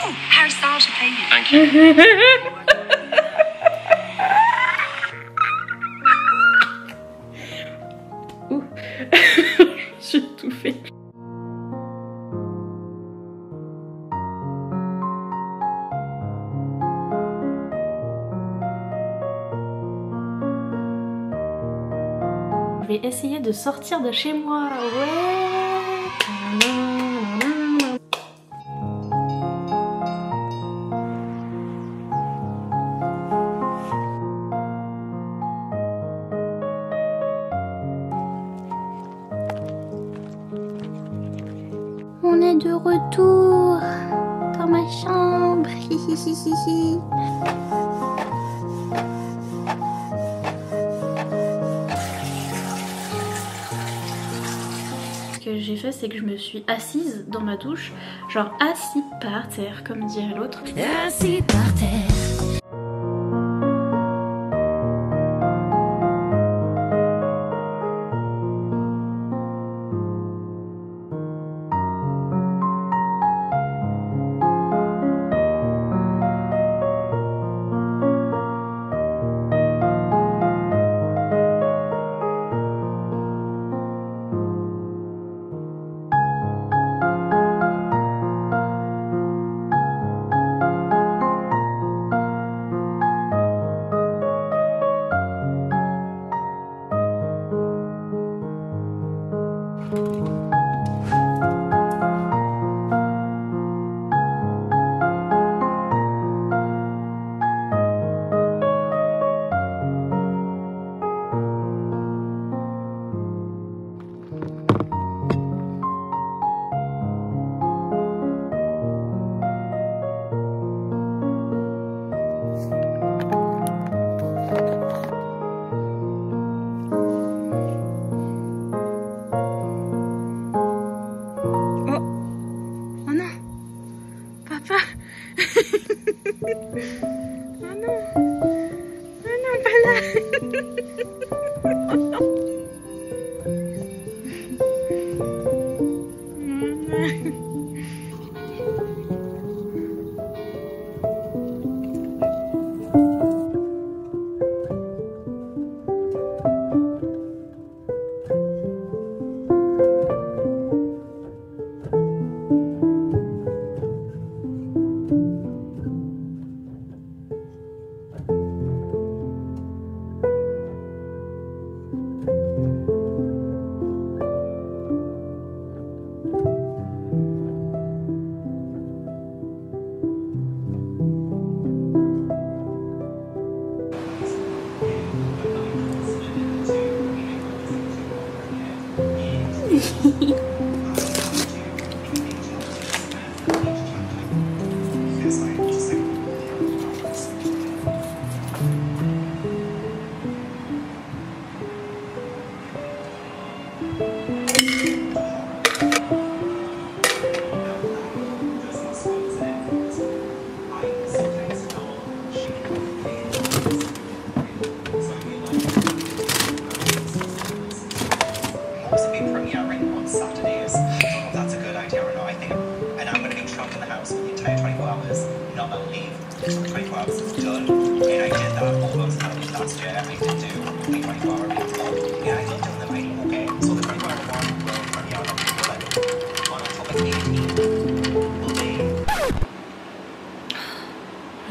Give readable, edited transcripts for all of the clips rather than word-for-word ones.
Hairstyle, je paye. Thank you. Ouh. J'ai tout fait. Je vais essayer de sortir de chez moi. Ouais. On est de retour dans ma chambre. Hihihihi. Ce que j'ai fait, c'est que je me suis assise dans ma douche, genre assis par terre, comme dirait l'autre. Assis par terre.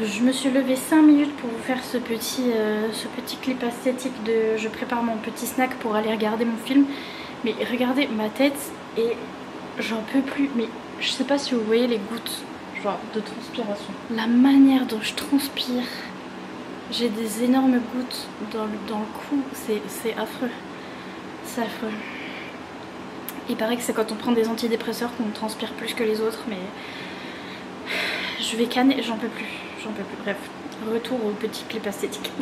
Je me suis levée 5 minutes pour vous faire ce petit clip esthétique de je prépare mon petit snack pour aller regarder mon film. Mais regardez ma tête et j'en peux plus. Mais je sais pas si vous voyez les gouttes genre de transpiration. La manière dont je transpire, j'ai des énormes gouttes dans le cou, c'est affreux. C'est affreux. Il paraît que c'est quand on prend des antidépresseurs qu'on transpire plus que les autres, mais je vais canner, j'en peux plus. J'en peux plus. Bref, retour au petit clip esthétique.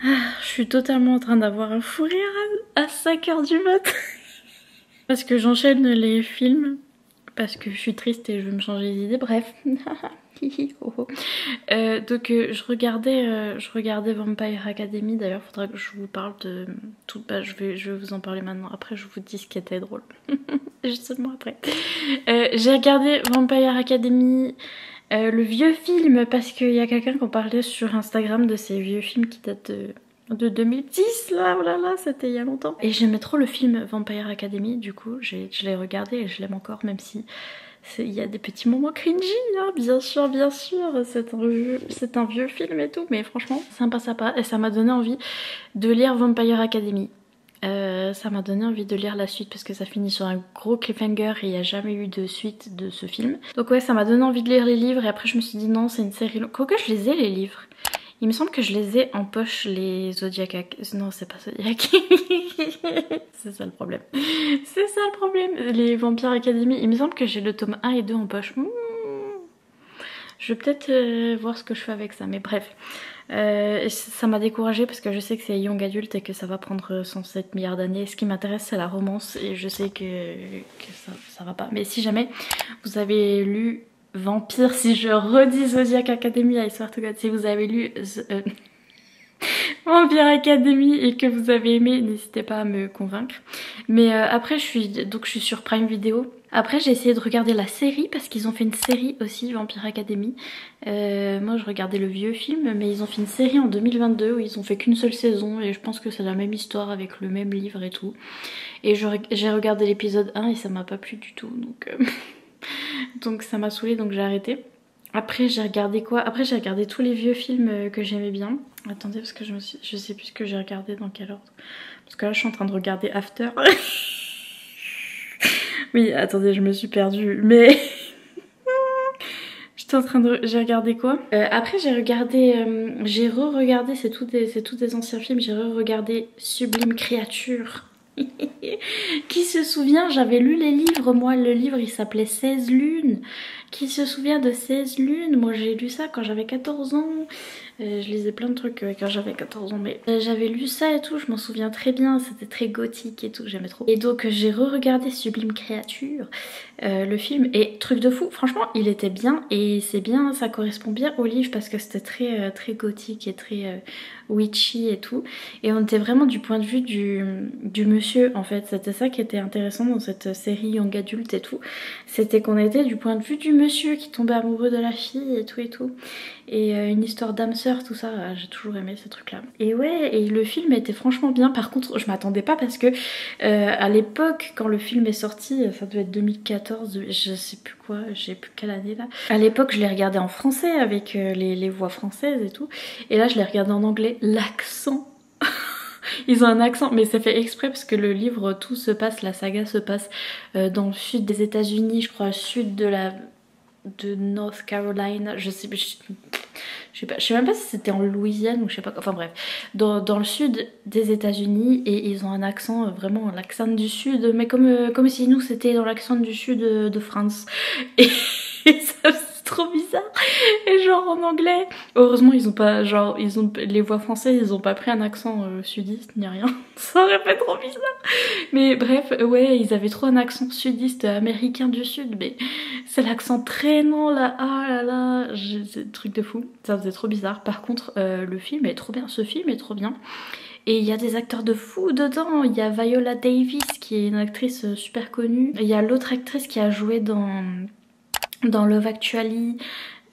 Je suis totalement en train d'avoir un fou rire à 5h du mat. Parce que j'enchaîne les films. Parce que je suis triste et je veux me changer d'idée. Bref. Donc je regardais Vampire Academy. D'ailleurs, faudra que je vous parle de tout. Bah, je vais vous en parler maintenant. Après, je vous dis ce qui était drôle. Justement après. J'ai regardé Vampire Academy. Le vieux film, parce qu'il y a quelqu'un qui en parlait sur Instagram de ces vieux films qui datent de 2010, là, oh là là, c'était il y a longtemps. Et j'aimais trop le film Vampire Academy, du coup, je l'ai regardé et je l'aime encore, même si il y a des petits moments cringy, hein, bien sûr, c'est un vieux film et tout, mais franchement, sympa, et ça m'a donné envie de lire Vampire Academy. Ça m'a donné envie de lire la suite parce que ça finit sur un gros cliffhanger et il n'y a jamais eu de suite de ce film. Donc ouais, ça m'a donné envie de lire les livres et après je me suis dit non, c'est une série longue. Quoique je les ai les livres. Il me semble que je les ai en poche, les Zodiac... Non, c'est pas Zodiac. C'est ça le problème. C'est ça le problème. Les Vampire Academy, il me semble que j'ai le tome 1 et 2 en poche. Je vais peut-être voir ce que je fais avec ça, mais bref. Ça m'a découragée parce que je sais que c'est young adulte et que ça va prendre 107 milliards d'années. Ce qui m'intéresse, c'est la romance et je sais que ça va pas. Mais si jamais vous avez lu Vampire, si je redis Zodiac Academy, I swear to God, si vous avez lu Vampire Academy et que vous avez aimé, n'hésitez pas à me convaincre. Mais après, je suis sur Prime Video. Après, j'ai essayé de regarder la série parce qu'ils ont fait une série aussi, Vampire Academy. Moi, je regardais le vieux film, mais ils ont fait une série en 2022 où ils ont fait qu'une seule saison et je pense que c'est la même histoire avec le même livre et tout. Et j'ai regardé l'épisode 1 et ça m'a pas plu du tout, donc ça m'a saoulée, donc j'ai arrêté. Après j'ai regardé quoi? Après j'ai regardé tous les vieux films que j'aimais bien. Attendez parce que je sais plus ce que j'ai regardé dans quel ordre. Parce que là je suis en train de regarder After. Oui attendez, je me suis perdue mais... J'ai regardé quoi? Après j'ai regardé... j'ai re-regardé, c'est tous des anciens films, j'ai re-regardé Sublime Créature. Qui se souvient, j'avais lu les livres, moi le livre il s'appelait 16 lunes. Qui se souvient de 16 lunes? Moi j'ai lu ça quand j'avais 14 ans. Je lisais plein de trucs quand j'avais 14 ans, mais j'avais lu ça et tout, je m'en souviens très bien, c'était très gothique et tout, j'aimais trop. Et donc j'ai re-regardé Sublime Créature, le film, et truc de fou, franchement il était bien et c'est bien, ça correspond bien au livre parce que c'était très gothique et très witchy et tout. Et on était vraiment du point de vue du monsieur en fait, c'était ça qui était intéressant dans cette série young adulte et tout. C'était qu'on était du point de vue du monsieur qui tombait amoureux de la fille et tout et tout. Et une histoire d'âme sœur, tout ça, j'ai toujours aimé ces trucs là. Et ouais, et le film était franchement bien. Par contre je m'attendais pas parce que à l'époque quand le film est sorti, ça devait être 2014, je sais plus quoi, je sais plus quelle année là. À l'époque je l'ai regardé en français avec les voix françaises et tout. Et là je l'ai regardé en anglais, l'accent. Ils ont un accent, mais c'est fait exprès parce que le livre, tout se passe, la saga se passe dans le sud des États-Unis, je crois, sud de North Carolina, je sais même pas si c'était en Louisiane ou je sais pas, enfin bref, dans le sud des États-Unis et ils ont un accent, vraiment l'accent du sud, mais comme si nous c'était dans l'accent du sud de France. Et ça c'est trop bizarre. Et genre en anglais, heureusement ils ont pas, genre les voix françaises, ils ont pas pris un accent sudiste ni rien. Ça aurait fait trop bizarre. Mais bref, ouais, ils avaient trop un accent sudiste américain du sud, mais c'est l'accent traînant là, ah là là, c'est un truc de fou. Ça faisait trop bizarre. Par contre, le film est trop bien, ce film est trop bien. Et il y a des acteurs de fou dedans. Il y a Viola Davis qui est une actrice super connue. Il y a l'autre actrice qui a joué dans Love Actually.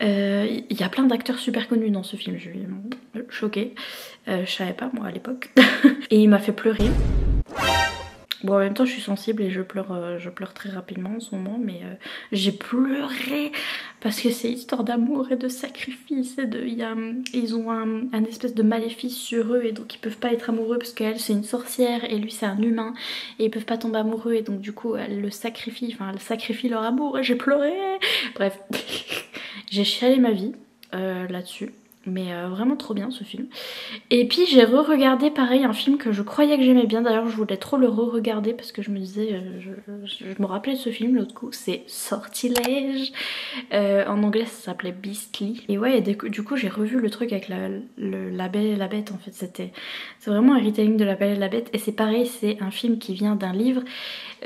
Il y a plein d'acteurs super connus dans ce film, je suis choquée. Je savais pas moi à l'époque. Et il m'a fait pleurer. Bon en même temps je suis sensible et je pleure très rapidement en ce moment, mais j'ai pleuré parce que c'est histoire d'amour et de sacrifice et ils ont un espèce de maléfice sur eux et donc ils peuvent pas être amoureux parce qu'elle c'est une sorcière et lui c'est un humain et ils peuvent pas tomber amoureux et donc du coup elle sacrifie leur amour et j'ai pleuré. Bref, j'ai chialé ma vie là-dessus. Mais vraiment trop bien ce film. Et puis j'ai re-regardé pareil un film que je croyais que j'aimais bien. D'ailleurs je voulais trop le re-regarder parce que je me disais, je me rappelais de ce film l'autre coup. C'est Sortilège. En anglais ça s'appelait Beastly. Et ouais, et du coup j'ai revu le truc avec la Belle et la Bête en fait. C'est vraiment un retelling de la Belle et la Bête. Et c'est pareil, c'est un film qui vient d'un livre.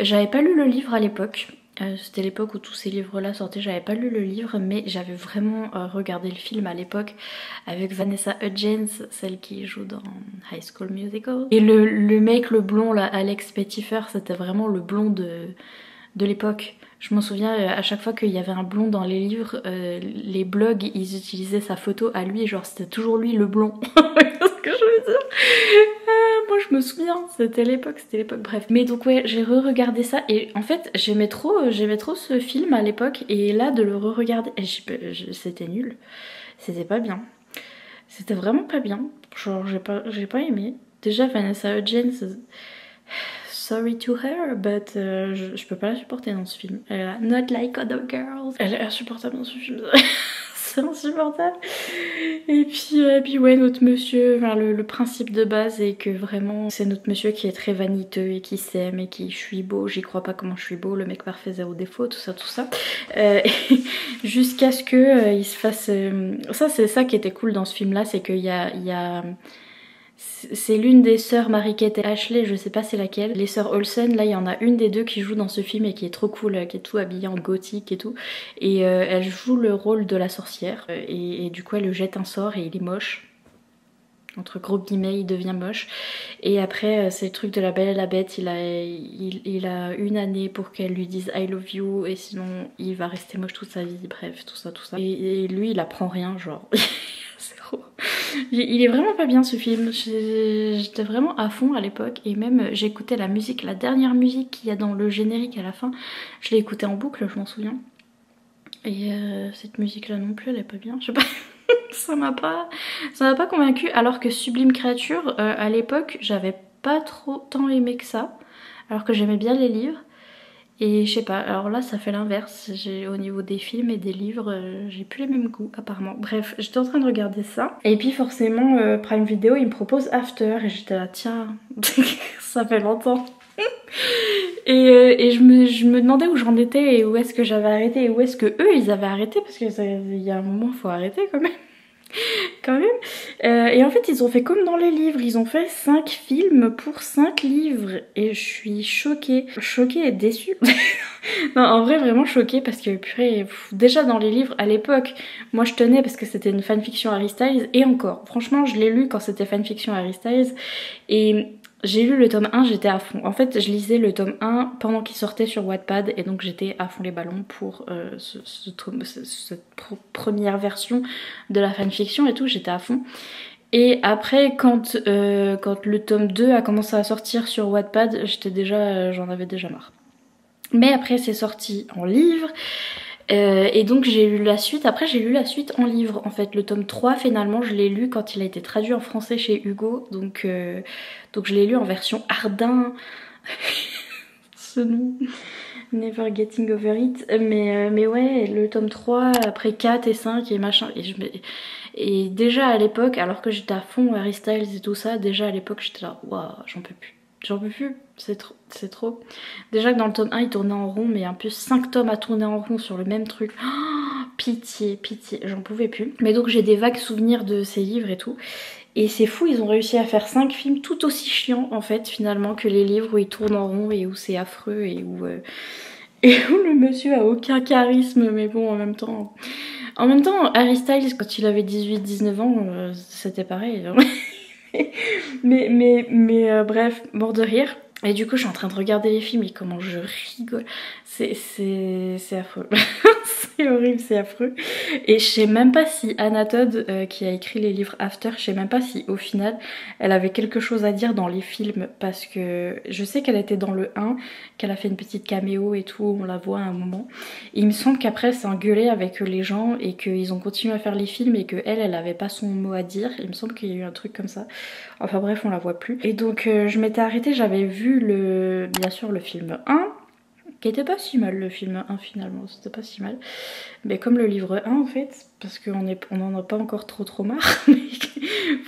J'avais pas lu le livre à l'époque. C'était l'époque où tous ces livres-là sortaient, j'avais pas lu le livre, mais j'avais vraiment regardé le film à l'époque avec Vanessa Hudgens, celle qui joue dans High School Musical. Et le mec, le blond là, Alex Pettyfer, c'était vraiment le blond de l'époque. Je m'en souviens, à chaque fois qu'il y avait un blond dans les livres, les blogs, ils utilisaient sa photo à lui, genre c'était toujours lui le blond. C'est ce que je veux dire. Moi je me souviens, c'était l'époque, bref. Mais donc ouais, j'ai re-regardé ça et en fait j'aimais trop ce film à l'époque et là de le re-regarder, c'était nul. C'était pas bien. C'était vraiment pas bien. Genre j'ai pas aimé. Déjà Vanessa Hudgens, sorry to her, but je peux pas la supporter dans ce film. Elle est là, not like other girls. Elle est insupportable dans ce film. C'est insupportable. Et puis ouais, notre monsieur, enfin, le principe de base est que vraiment c'est notre monsieur qui est très vaniteux et qui s'aime et qui je suis beau, j'y crois pas comment je suis beau, le mec parfait zéro défaut, tout ça. Jusqu'à ce que il se fasse... ça c'est ça qui était cool dans ce film là, c'est qu'il y a c'est l'une des sœurs Marie-Kate et Ashley, je sais pas c'est laquelle. Les sœurs Olsen, là il y en a une des deux qui joue dans ce film et qui est trop cool, qui est tout habillée en gothique et tout. Et elle joue le rôle de la sorcière. Et du coup elle lui jette un sort et il est moche. Entre gros guillemets, il devient moche. Et après c'est le truc de la Belle et la Bête, il a une année pour qu'elle lui dise I love you et sinon il va rester moche toute sa vie, bref, tout ça. Et lui il apprend rien, genre... Il est vraiment pas bien ce film, j'étais vraiment à fond à l'époque et même j'écoutais la musique, la dernière musique qu'il y a dans le générique à la fin, je l'ai écoutée en boucle, je m'en souviens. Et cette musique là non plus elle est pas bien, je sais pas, ça m'a pas convaincue alors que Sublime Créature à l'époque j'avais pas trop tant aimé que ça, alors que j'aimais bien les livres. Et je sais pas, alors là ça fait l'inverse, au niveau des films et des livres, j'ai plus les mêmes goûts apparemment. Bref, j'étais en train de regarder ça. Et puis forcément, Prime Video il me propose After et j'étais là, tiens, ça fait longtemps. Et je me demandais où j'en étais et où est-ce que j'avais arrêté et où est-ce que eux ils avaient arrêté parce qu'il y a un moment faut arrêter quand même. Et en fait ils ont fait comme dans les livres, ils ont fait 5 films pour 5 livres et je suis choquée et déçue. Non en vrai vraiment choquée parce que purée, déjà dans les livres à l'époque moi je tenais parce que c'était une fanfiction Harry Styles et encore franchement je l'ai lu quand c'était fanfiction Harry Styles et j'ai lu le tome 1, j'étais à fond. En fait, je lisais le tome 1 pendant qu'il sortait sur Wattpad et donc j'étais à fond les ballons pour cette première version de la fanfiction et tout, j'étais à fond. Et après, quand le tome 2 a commencé à sortir sur Wattpad, j'en avais déjà marre. Mais après, c'est sorti en livre. Et donc j'ai lu la suite, après j'ai lu la suite en livre en fait, le tome 3 finalement je l'ai lu quand il a été traduit en français chez Hugo, donc je l'ai lu en version Ardin, ce nom, Never Getting Over It, mais ouais le tome 3 après 4 et 5 et machin, et déjà à l'époque alors que j'étais à fond Harry Styles et tout ça, déjà à l'époque j'étais là, waouh j'en peux plus, c'est trop. Déjà que dans le tome 1 il tournait en rond, mais en plus 5 tomes à tourner en rond sur le même truc. Oh, pitié, j'en pouvais plus. Mais donc j'ai des vagues souvenirs de ces livres et tout. Et c'est fou, ils ont réussi à faire 5 films tout aussi chiants en fait finalement que les livres où ils tournent en rond et où c'est affreux et où le monsieur a aucun charisme, mais bon en même temps... Harry Styles quand il avait 18-19 ans, c'était pareil. mais bref, mort de rire. Et du coup je suis en train de regarder les films et comment je rigole. C'est affreux. C'est horrible, c'est affreux. Et je sais même pas si Anna Todd qui a écrit les livres After, je sais même pas si au final elle avait quelque chose à dire dans les films. Parce que je sais qu'elle était dans le 1, qu'elle a fait une petite caméo et tout, on la voit à un moment. Et il me semble qu'après elle s'est engueulée avec les gens et qu'ils ont continué à faire les films et qu'elle avait pas son mot à dire. Il me semble qu'il y a eu un truc comme ça. Enfin bref, on la voit plus. Et donc je m'étais arrêtée, j'avais vu bien sûr le film 1. qui était pas si mal le film 1 finalement, c'était pas si mal. Mais comme le livre 1 en fait, parce qu'on en a pas encore trop marre.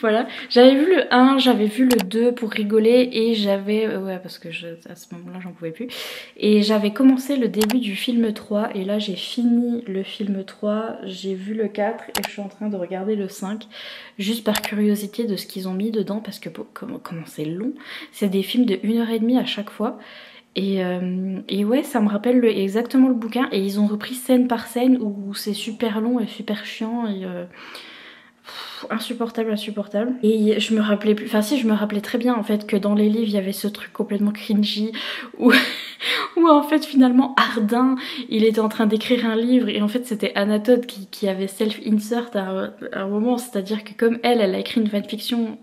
Voilà, j'avais vu le 1, j'avais vu le 2 pour rigoler et j'avais... ouais parce que à ce moment là j'en pouvais plus. Et j'avais commencé le début du film 3 et là j'ai fini le film 3, j'ai vu le 4 et je suis en train de regarder le 5. Juste par curiosité de ce qu'ils ont mis dedans parce que comment c'est long. C'est des films de 1h30 à chaque fois. Et ouais, ça me rappelle exactement le bouquin et ils ont repris scène par scène où c'est super long et super chiant et insupportable. Et je me rappelais plus, enfin si je me rappelais très bien en fait que dans les livres il y avait ce truc complètement cringy où en fait finalement Ardin il était en train d'écrire un livre et en fait c'était Anatole qui avait self-insert à un moment, c'est-à-dire que comme elle a écrit une fanfiction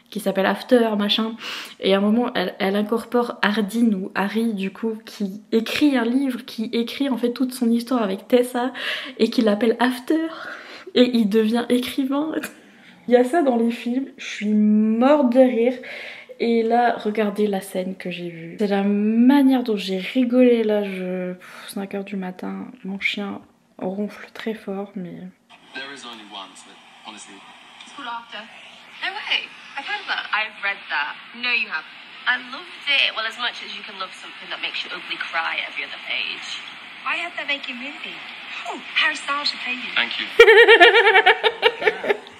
qui s'appelle After machin et à un moment elle incorpore Ardine ou Harry du coup qui écrit un livre, qui écrit en fait toute son histoire avec Tessa et qui l'appelle After et il devient écrivain. Il y a ça dans les films, je suis morte de rire. Et là, regardez la scène que j'ai vue. C'est la manière dont j'ai rigolé là, 5h du matin, mon chien ronfle très fort mais... There is only one, so honestly. It's called After. No way. I've heard of that. I've read that. No, you haven't. I loved it. Well, as much as you can love something that makes you ugly cry every other page. Why have that make you movie? Oh, Harry Styles should pay you. Thank you.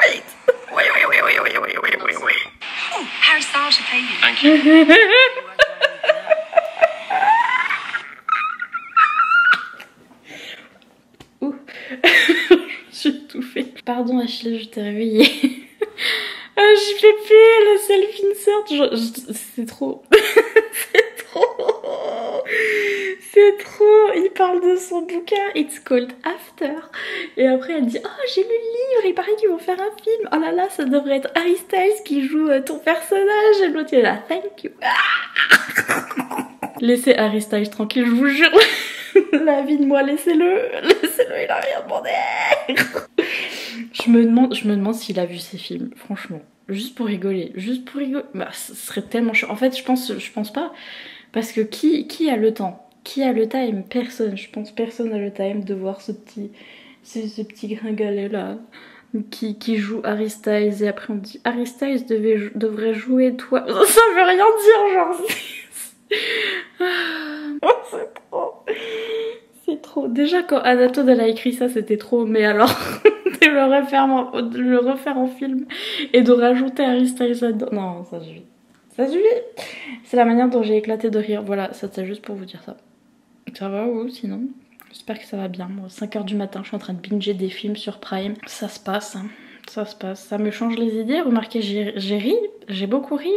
Wait. Oh, Harry Styles should pay you. Thank you. Ouh. J'ai étouffé. Pardon Ashley, je t'ai réveillée. J'y fais plus le self-insert, c'est trop. C'est trop. Il parle de son bouquin, It's Called After. Et après elle dit, oh j'ai lu le livre, il paraît qu'ils vont faire un film. Oh là là, ça devrait être Harry Styles qui joue ton personnage. Et l'autre il est là, thank you. Laissez Harry Styles tranquille, je vous jure. La vie de moi, laissez-le, il a rien demandé. Je me demande s'il a vu ces films, franchement. Juste pour rigoler. Bah, ce serait tellement chiant. En fait, je pense pas. Parce que qui a le temps? Qui a le time? Personne. Je pense personne a le time de voir ce petit gringalet là. Qui joue Harry Styles. Et après on dit Harry Styles devrait jouer toi. Ça veut rien dire, genre. C'est trop. C'est trop. Déjà quand Anatole elle a écrit ça, c'était trop. Mais alors, de le refaire en film et de rajouter Harry Styles là-dedans. Non, ça suffit. Ça suffit. C'est la manière dont j'ai éclaté de rire. Voilà, ça c'est juste pour vous dire ça. Ça va ou sinon? J'espère que ça va bien. Moi, 5h du matin, je suis en train de binger des films sur Prime. Ça se passe, hein. Ça se passe. Ça me change les idées. Remarquez, j'ai ri. J'ai beaucoup ri.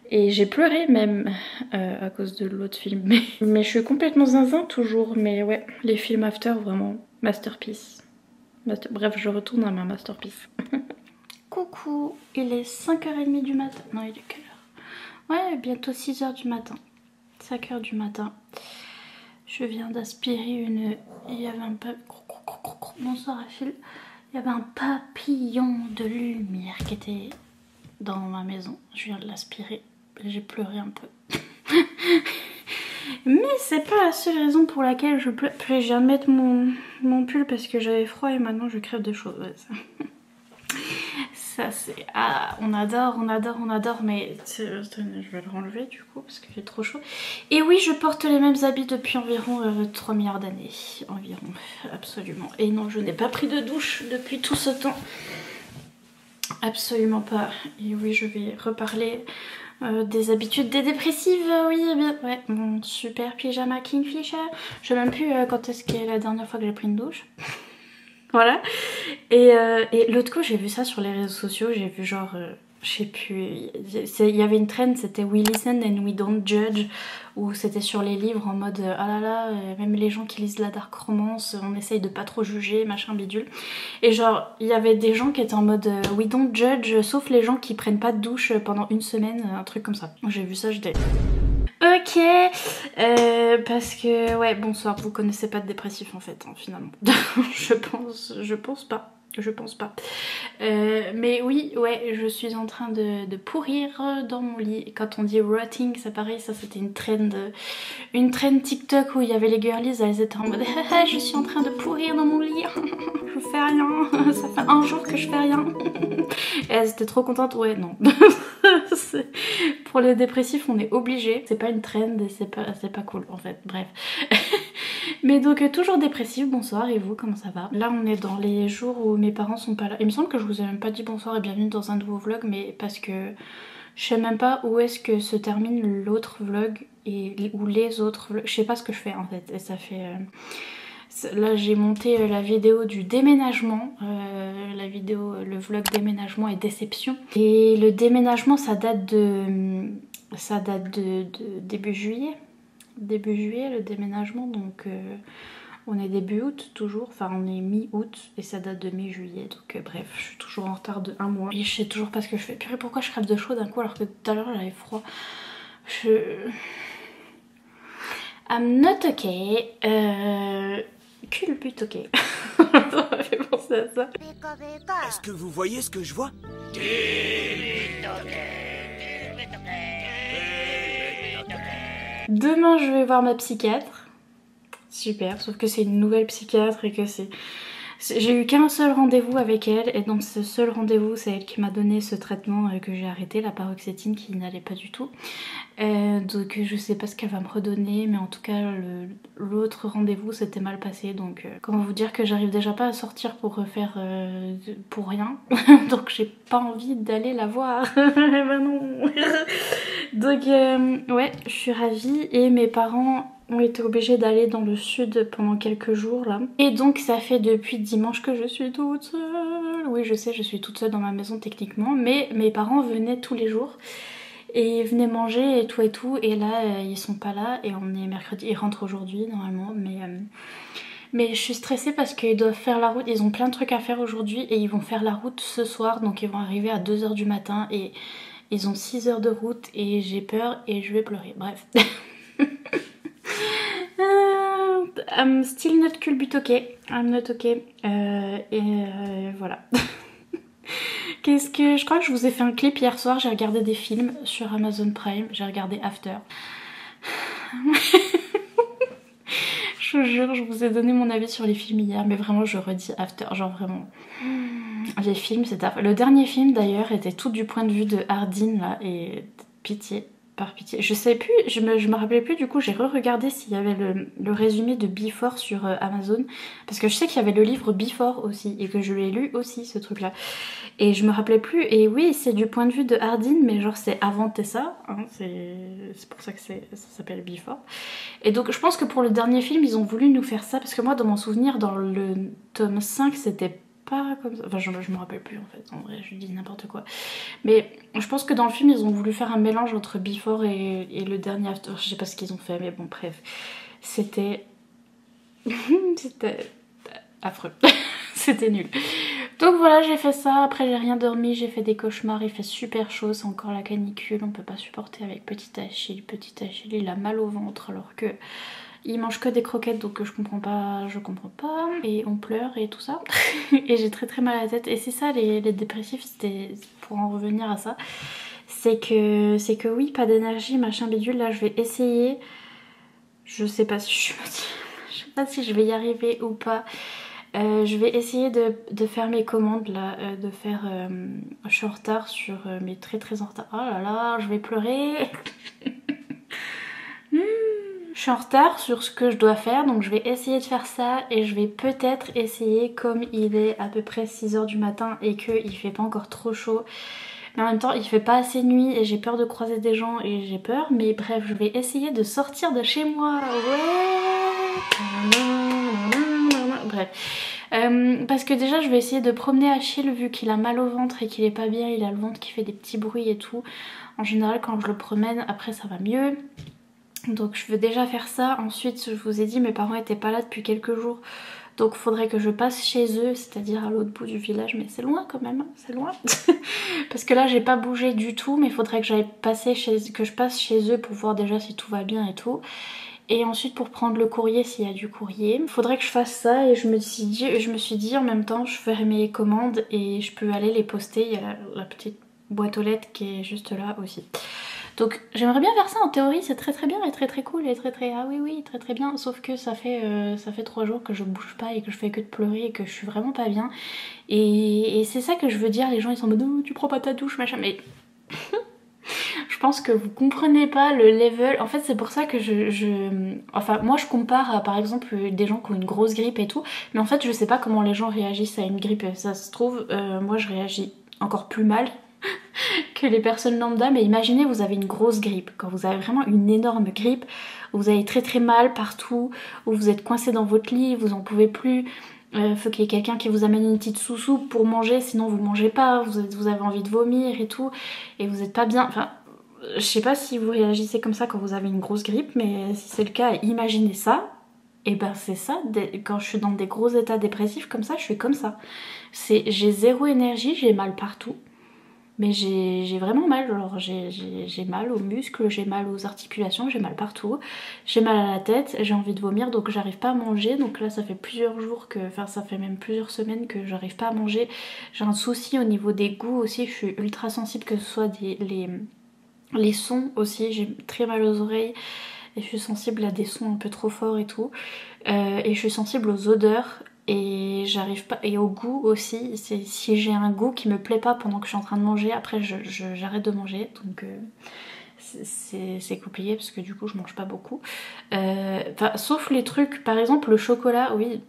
Et j'ai pleuré même à cause de l'autre film. Mais je suis complètement zinzin toujours. Mais ouais, les films After, vraiment, masterpiece. Bref, je retourne à ma masterpiece. Coucou, il est 5h30 du matin. Non, il est quelle heure? Ouais, bientôt 6h du matin. 5h du matin. Je viens d'aspirer une... Il y avait un bonsoir Achille. Il y avait un papillon de lumière qui était dans ma maison. Je viens de l'aspirer. J'ai pleuré un peu. Mais c'est pas la seule raison pour laquelle je pleure. Je viens de mettre mon pull parce que j'avais froid et maintenant je crève de chaud. Ouais, ça c'est... Ah, on adore, mais je vais le renlever du coup parce qu'il fait trop chaud. Et oui, je porte les mêmes habits depuis environ 3 milliards d'années. Environ, absolument. Et non, je n'ai pas pris de douche depuis tout ce temps. Absolument pas. Et oui, je vais reparler des habitudes des dépressives. Oui, eh bien, ouais, mon super pyjama Kingfisher. Je sais même plus quand est-ce qu'est la dernière fois que j'ai pris une douche. Voilà. Et l'autre coup, j'ai vu ça sur les réseaux sociaux. J'ai vu genre, je sais plus, il y avait une trend, c'était We Listen and We Don't Judge, où c'était sur les livres en mode ah là là, même les gens qui lisent la dark romance, on essaye de pas trop juger, machin bidule. Et genre, il y avait des gens qui étaient en mode We Don't Judge, sauf les gens qui prennent pas de douche pendant une semaine, un truc comme ça. J'ai vu ça, j'étais... Ok, parce que ouais, bonsoir, vous connaissez pas de dépressif en fait, hein, finalement. Je pense pas. Je pense pas. Mais oui, ouais, je suis en train de pourrir dans mon lit. Quand on dit rotting, c'est pareil, ça c'était une trend TikTok où il y avait les girlies, elles étaient en mode je suis en train de pourrir dans mon lit, je fais rien, ça fait un jour que je fais rien. Et elles étaient trop contentes, ouais non. Pour les dépressifs on est obligé, c'est pas une trend et c'est pas cool en fait, bref. Mais donc toujours dépressif, bonsoir, et vous comment ça va? Là on est dans les jours où mes parents sont pas là. Il me semble que je vous ai même pas dit bonsoir et bienvenue dans un nouveau vlog, mais parce que je sais même pas où est-ce que se termine l'autre vlog ou les autres vlogs, je sais pas ce que je fais en fait, et ça fait... Là j'ai monté la vidéo du déménagement, le vlog déménagement et déception. Et le déménagement ça date de début juillet. Début juillet le déménagement, donc on est début août toujours, enfin on est mi-août et ça date de mi-juillet, donc bref je suis toujours en retard de 1 mois et je sais toujours pas ce que je fais. Purée, pourquoi je crève de chaud d'un coup alors que tout à l'heure j'avais froid. I'm not okay. Culbute ok. Ça m'a fait penser à ça. Est-ce que vous voyez ce que je vois? Demain je vais voir ma psychiatre. Super, sauf que c'est une nouvelle psychiatre et que j'ai eu qu'un seul rendez-vous avec elle, et dans ce seul rendez-vous c'est elle qui m'a donné ce traitement que j'ai arrêté, la paroxétine qui n'allait pas du tout. Donc je sais pas ce qu'elle va me redonner, mais en tout cas l'autre rendez-vous s'était mal passé, donc comment vous dire que j'arrive déjà pas à sortir pour refaire pour rien. Donc j'ai pas envie d'aller la voir. Ben non. Donc ouais, je suis ravie et mes parents ont été obligés d'aller dans le sud pendant quelques jours là. Et donc ça fait depuis dimanche que je suis toute seule. Oui je sais, je suis toute seule dans ma maison techniquement, mais mes parents venaient tous les jours et ils venaient manger et tout, et là ils sont pas là et on est mercredi, ils rentrent aujourd'hui normalement, mais je suis stressée parce qu'ils doivent faire la route, ils ont plein de trucs à faire aujourd'hui et ils vont faire la route ce soir, donc ils vont arriver à 2 h du matin et ils ont 6 heures de route et j'ai peur et je vais pleurer, bref. I'm still not culbute okay. I'm not okay. Voilà. Je crois que je vous ai fait un clip hier soir, j'ai regardé des films sur Amazon Prime, j'ai regardé After. Je vous jure, je vous ai donné mon avis sur les films hier, mais vraiment je redis After, genre vraiment. Les films, c'était... Le dernier film d'ailleurs était tout du point de vue de Hardin là, et pitié. Par pitié. Je sais plus, je me rappelais plus, du coup j'ai re-regardé s'il y avait le résumé de Before sur Amazon, parce que je sais qu'il y avait le livre Before aussi et que je l'ai lu aussi ce truc là et je me rappelais plus. Et oui, c'est du point de vue de Hardin, mais genre c'est avant Tessa, hein, c'est pour ça que ça s'appelle Before. Et donc je pense que pour le dernier film ils ont voulu nous faire ça, parce que moi dans mon souvenir dans le tome 5 c'était pas comme ça, enfin je me rappelle plus en fait, en vrai je dis n'importe quoi, mais je pense que dans le film ils ont voulu faire un mélange entre Before et le dernier After, je sais pas ce qu'ils ont fait, mais bon bref, c'était affreux. C'était nul. Donc voilà, j'ai fait ça, après j'ai rien dormi, j'ai fait des cauchemars, il fait super chaud, c'est encore la canicule, on peut pas supporter avec petit Achille il a mal au ventre alors que il mange que des croquettes, donc je comprends pas, et on pleure et tout ça. Et j'ai très mal à la tête, et c'est ça les dépressifs, c'était pour en revenir à ça, c'est que oui, pas d'énergie, machin bidule. Là je vais essayer, je sais pas si je vais y arriver ou pas. Je vais essayer de faire mes commandes là, je suis en retard sur mes très en retard. Oh là là, je vais pleurer. Je suis en retard sur ce que je dois faire, donc je vais essayer de faire ça et je vais peut-être essayer, comme il est à peu près 6 h du matin et qu'il fait pas encore trop chaud, mais en même temps il fait pas assez nuit et j'ai peur de croiser des gens et j'ai peur, mais bref, je vais essayer de sortir de chez moi. Ouais. Bref. Parce que déjà je vais essayer de promener Achille, vu qu'il a mal au ventre et qu'il est pas bien, il a le ventre qui fait des petits bruits et tout. En général quand je le promène, après ça va mieux. Donc je veux déjà faire ça. Ensuite je vous ai dit mes parents étaient pas là depuis quelques jours, donc faudrait que je passe chez eux, c'est-à-dire à l'autre bout du village, mais c'est loin quand même, c'est loin. Parce que là j'ai pas bougé du tout, mais faudrait que je passe chez eux pour voir déjà si tout va bien et tout. Et ensuite pour prendre le courrier s'il y a du courrier. Faudrait que je fasse ça et je me suis dit en même temps je ferai mes commandes et je peux aller les poster. Il y a la petite boîte aux lettres qui est juste là aussi. Donc j'aimerais bien faire ça en théorie, c'est très bien et très cool et ah oui très bien. Sauf que ça fait 3 jours que je bouge pas et que je fais que de pleurer et que je suis vraiment pas bien. Et c'est ça que je veux dire, les gens ils sont en mode oh, tu prends pas ta douche machin, mais... Je pense que vous comprenez pas le level. En fait c'est pour ça que enfin moi je compare à par exemple des gens qui ont une grosse grippe et tout. Mais en fait je sais pas comment les gens réagissent à une grippe. Ça se trouve moi je réagis encore plus mal que les personnes lambda. Mais imaginez vous avez une grosse grippe. Quand vous avez vraiment une énorme grippe, vous avez très mal partout, où vous êtes coincé dans votre lit, vous en pouvez plus. Faut qu'il y ait quelqu'un qui vous amène une petite sous-soupe pour manger, sinon vous mangez pas, vous avez envie de vomir et tout, et vous êtes pas bien. Enfin, je sais pas si vous réagissez comme ça quand vous avez une grosse grippe, mais si c'est le cas, imaginez ça. Et ben c'est ça, quand je suis dans des gros états dépressifs comme ça, je suis comme ça. J'ai zéro énergie, j'ai mal partout. Mais j'ai vraiment mal, genre j'ai mal aux muscles, j'ai mal aux articulations, j'ai mal partout, j'ai mal à la tête, j'ai envie de vomir donc j'arrive pas à manger. Donc là ça fait plusieurs jours enfin ça fait même plusieurs semaines que j'arrive pas à manger. J'ai un souci au niveau des goûts aussi, je suis ultra sensible, que ce soit les sons aussi, j'ai très mal aux oreilles et je suis sensible à des sons un peu trop forts et tout. Et je suis sensible aux odeurs. Et j'arrive pas, et au goût aussi, si j'ai un goût qui me plaît pas pendant que je suis en train de manger, après j'arrête de manger, donc c'est compliqué parce que du coup je mange pas beaucoup. Sauf les trucs, par exemple le chocolat, oui,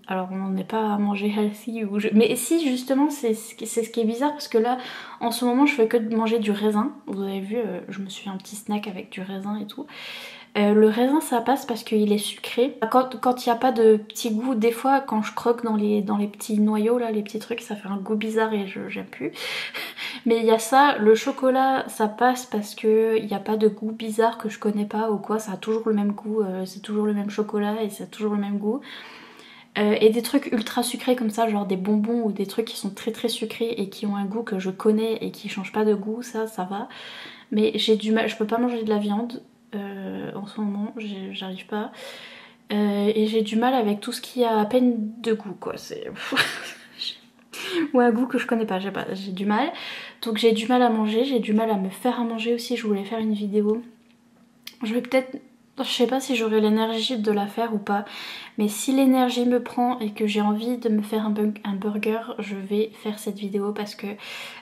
alors on n'est pas à manger healthy mais si justement c'est ce qui est bizarre parce que là en ce moment je fais que de manger du raisin. Vous avez vu, je me suis fait un petit snack avec du raisin et tout. Le raisin ça passe parce qu'il est sucré. Quand il n'y a pas de petit goût, des fois quand je croque dans les petits noyaux là, les petits trucs, ça fait un goût bizarre et j'aime plus. Mais il y a ça, le chocolat ça passe parce que il n'y a pas de goût bizarre que je connais pas ou quoi, ça a toujours le même goût, c'est toujours le même chocolat et ça a toujours le même goût. Et des trucs ultra sucrés comme ça, genre des bonbons ou des trucs qui sont très sucrés et qui ont un goût que je connais et qui changent pas de goût, ça va. Mais j'ai du mal, je peux pas manger de la viande en ce moment, j'arrive pas. Et j'ai du mal avec tout ce qui a à peine de goût quoi, c'est... ou un goût que je connais pas, j'ai du mal. Donc j'ai du mal à manger, j'ai du mal à me faire à manger aussi, je voulais faire une vidéo. Je vais peut-être... Je sais pas si j'aurai l'énergie de la faire ou pas, mais si l'énergie me prend et que j'ai envie de me faire un burger, je vais faire cette vidéo parce que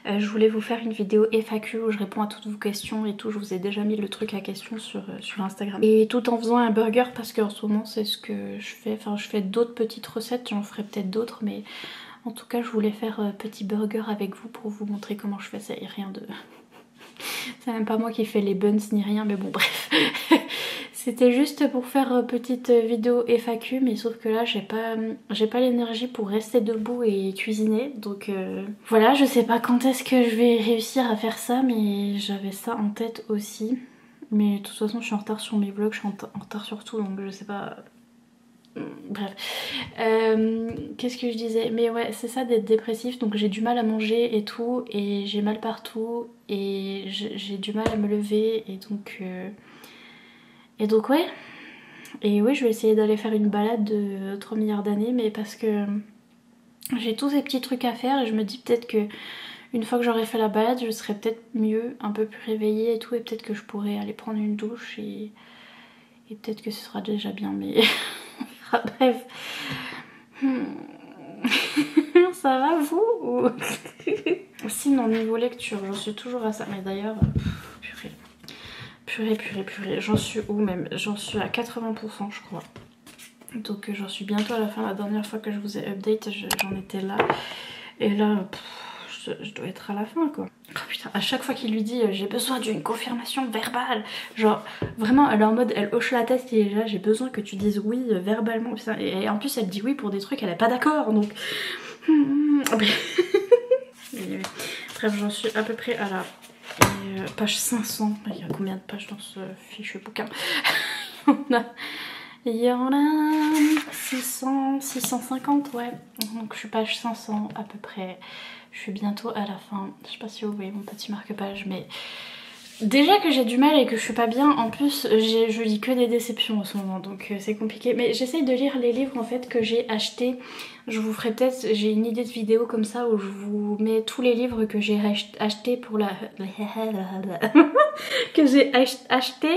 je voulais vous faire une vidéo FAQ où je réponds à toutes vos questions et tout. Je vous ai déjà mis le truc à question sur Instagram. Et tout en faisant un burger parce qu'en ce moment c'est ce que je fais. Enfin je fais d'autres petites recettes, j'en ferai peut-être d'autres, mais en tout cas je voulais faire petit burger avec vous pour vous montrer comment je fais ça et rien de... C'est même pas moi qui fais les buns ni rien, mais bon bref. C'était juste pour faire petite vidéo FAQ, mais sauf que là j'ai pas l'énergie pour rester debout et cuisiner. Donc voilà, je sais pas quand est-ce que je vais réussir à faire ça, mais j'avais ça en tête aussi. Mais de toute façon je suis en retard sur mes vlogs, je suis en retard sur tout, donc je sais pas... Bref, qu'est-ce que je disais? Mais ouais, c'est ça d'être dépressif, donc j'ai du mal à manger et tout, et j'ai mal partout, et j'ai du mal à me lever, et donc ouais. Et oui, je vais essayer d'aller faire une balade de 3 milliards d'années, mais parce que j'ai tous ces petits trucs à faire, et je me dis peut-être que une fois que j'aurai fait la balade, je serai peut-être mieux, un peu plus réveillée et tout, et peut-être que je pourrai aller prendre une douche, et peut-être que ce sera déjà bien, mais... Bref. Ça va vous? Sinon niveau lecture, j'en suis toujours à ça. Mais d'ailleurs, purée. J'en suis où même? J'en suis à 80% je crois. Donc j'en suis bientôt à la fin. La dernière fois que je vous ai update, j'en étais là. Et là, je dois être à la fin quoi. Oh putain, à chaque fois qu'il lui dit j'ai besoin d'une confirmation verbale, genre vraiment elle est en mode, elle hoche la tête et là j'ai besoin que tu dises oui verbalement, putain. Et en plus elle dit oui pour des trucs elle est pas d'accord donc... Bref, j'en suis à peu près à la page 500. Il y a combien de pages dans ce fichu bouquin? Il y en a 600, 650 ouais. Donc je suis page 500 à peu près. Je suis bientôt à la fin. Je sais pas si vous voyez mon petit marque-page, mais Déjà que j'ai du mal et que je suis pas bien, en plus je lis que des déceptions en ce moment, donc c'est compliqué. Mais j'essaye de lire les livres en fait que j'ai achetés. Je vous ferai peut-être, j'ai une idée de vidéo comme ça où je vous mets tous les livres que j'ai achetés pour la... que j'ai acheté...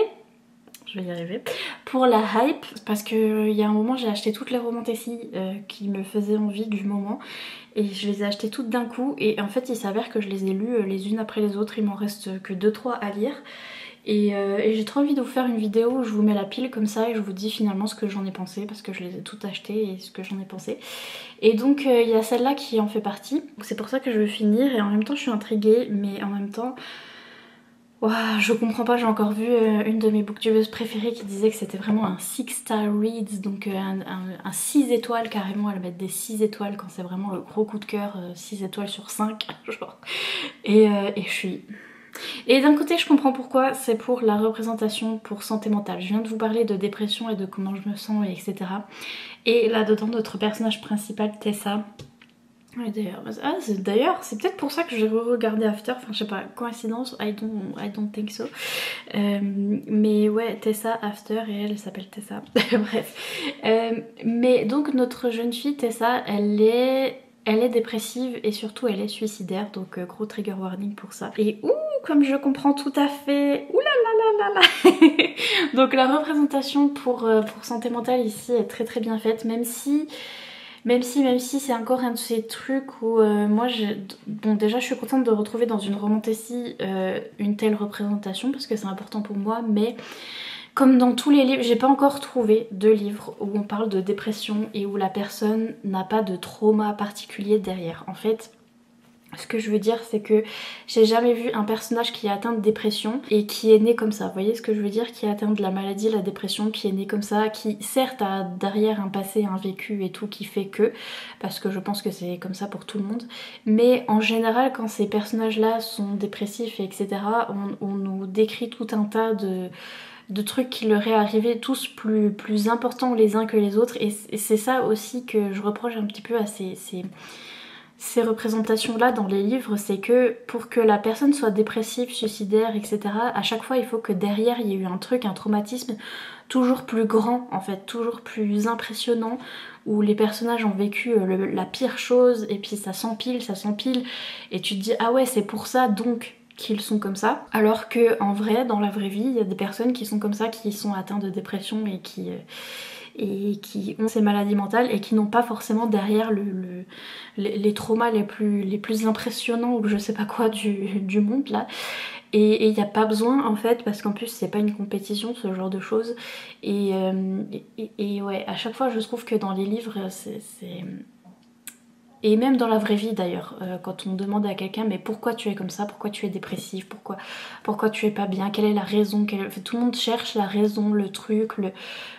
Je vais y arriver. Pour la hype, parce que il y a un moment j'ai acheté toutes les romantessies qui me faisaient envie du moment. Et je les ai achetées toutes d'un coup et en fait il s'avère que je les ai lues les unes après les autres, il m'en reste que 2-3 à lire. Et j'ai trop envie de vous faire une vidéo où je vous mets la pile comme ça et je vous dis finalement ce que j'en ai pensé parce que je les ai toutes achetées et ce que j'en ai pensé. Et donc il y a celle-là qui en fait partie. C'est pour ça que je veux finir et en même temps je suis intriguée mais en même temps... Ouah, je comprends pas, j'ai encore vu une de mes booktubeuses préférées qui disait que c'était vraiment un 6-star reads, donc un 6 étoiles carrément, elle met des 6 étoiles quand c'est vraiment le gros coup de cœur, 6 étoiles sur 5, genre. Et je suis... Et d'un côté je comprends pourquoi, c'est pour la représentation pour santé mentale. Je viens de vous parler de dépression et de comment je me sens, etc. Et là-dedans notre personnage principal, Tessa... D'ailleurs, c'est peut-être pour ça que j'ai regardé After, enfin je sais pas, coïncidence, I don't think so. Mais ouais, Tessa After et elle s'appelle Tessa, bref. Mais donc notre jeune fille Tessa, elle est dépressive et surtout elle est suicidaire, donc gros trigger warning pour ça. Et ouh, comme je comprends tout à fait, ouh là là là là là. Donc la représentation pour santé mentale ici est très très bien faite, même si c'est encore un de ces trucs où moi bon déjà je suis contente de retrouver dans une romantessie une telle représentation parce que c'est important pour moi, mais comme dans tous les livres, j'ai pas encore trouvé de livre où on parle de dépression et où la personne n'a pas de trauma particulier derrière. En fait, ce que je veux dire, c'est que j'ai jamais vu un personnage qui est atteint de dépression et qui est né comme ça. Vous voyez ce que je veux dire? Qui est atteint de la maladie, la dépression, qui est né comme ça, qui certes a derrière un passé, un vécu et tout qui fait que, parce que je pense que c'est comme ça pour tout le monde. Mais en général, quand ces personnages-là sont dépressifs, etc., on nous décrit tout un tas de trucs qui leur est arrivé, tous plus importants les uns que les autres. Et c'est ça aussi que je reproche un petit peu à ces représentations-là dans les livres, c'est que pour que la personne soit dépressive, suicidaire, etc., à chaque fois il faut que derrière il y ait eu un truc, un traumatisme toujours plus grand en fait, toujours plus impressionnant, où les personnages ont vécu la pire chose et puis ça s'empile, et tu te dis ah ouais c'est pour ça donc qu'ils sont comme ça, alors que en vrai, dans la vraie vie, il y a des personnes qui sont comme ça, qui sont atteintes de dépression et qui ont ces maladies mentales et qui n'ont pas forcément derrière les traumas les plus impressionnants ou je sais pas quoi du monde là. Et il n'y a pas besoin en fait, parce qu'en plus c'est pas une compétition ce genre de choses. Et ouais, à chaque fois je trouve que dans les livres c'est... Et même dans la vraie vie d'ailleurs, quand on demande à quelqu'un mais pourquoi tu es comme ça, pourquoi tu es dépressif, pourquoi tu es pas bien, quelle est la raison, tout le monde cherche la raison, le truc,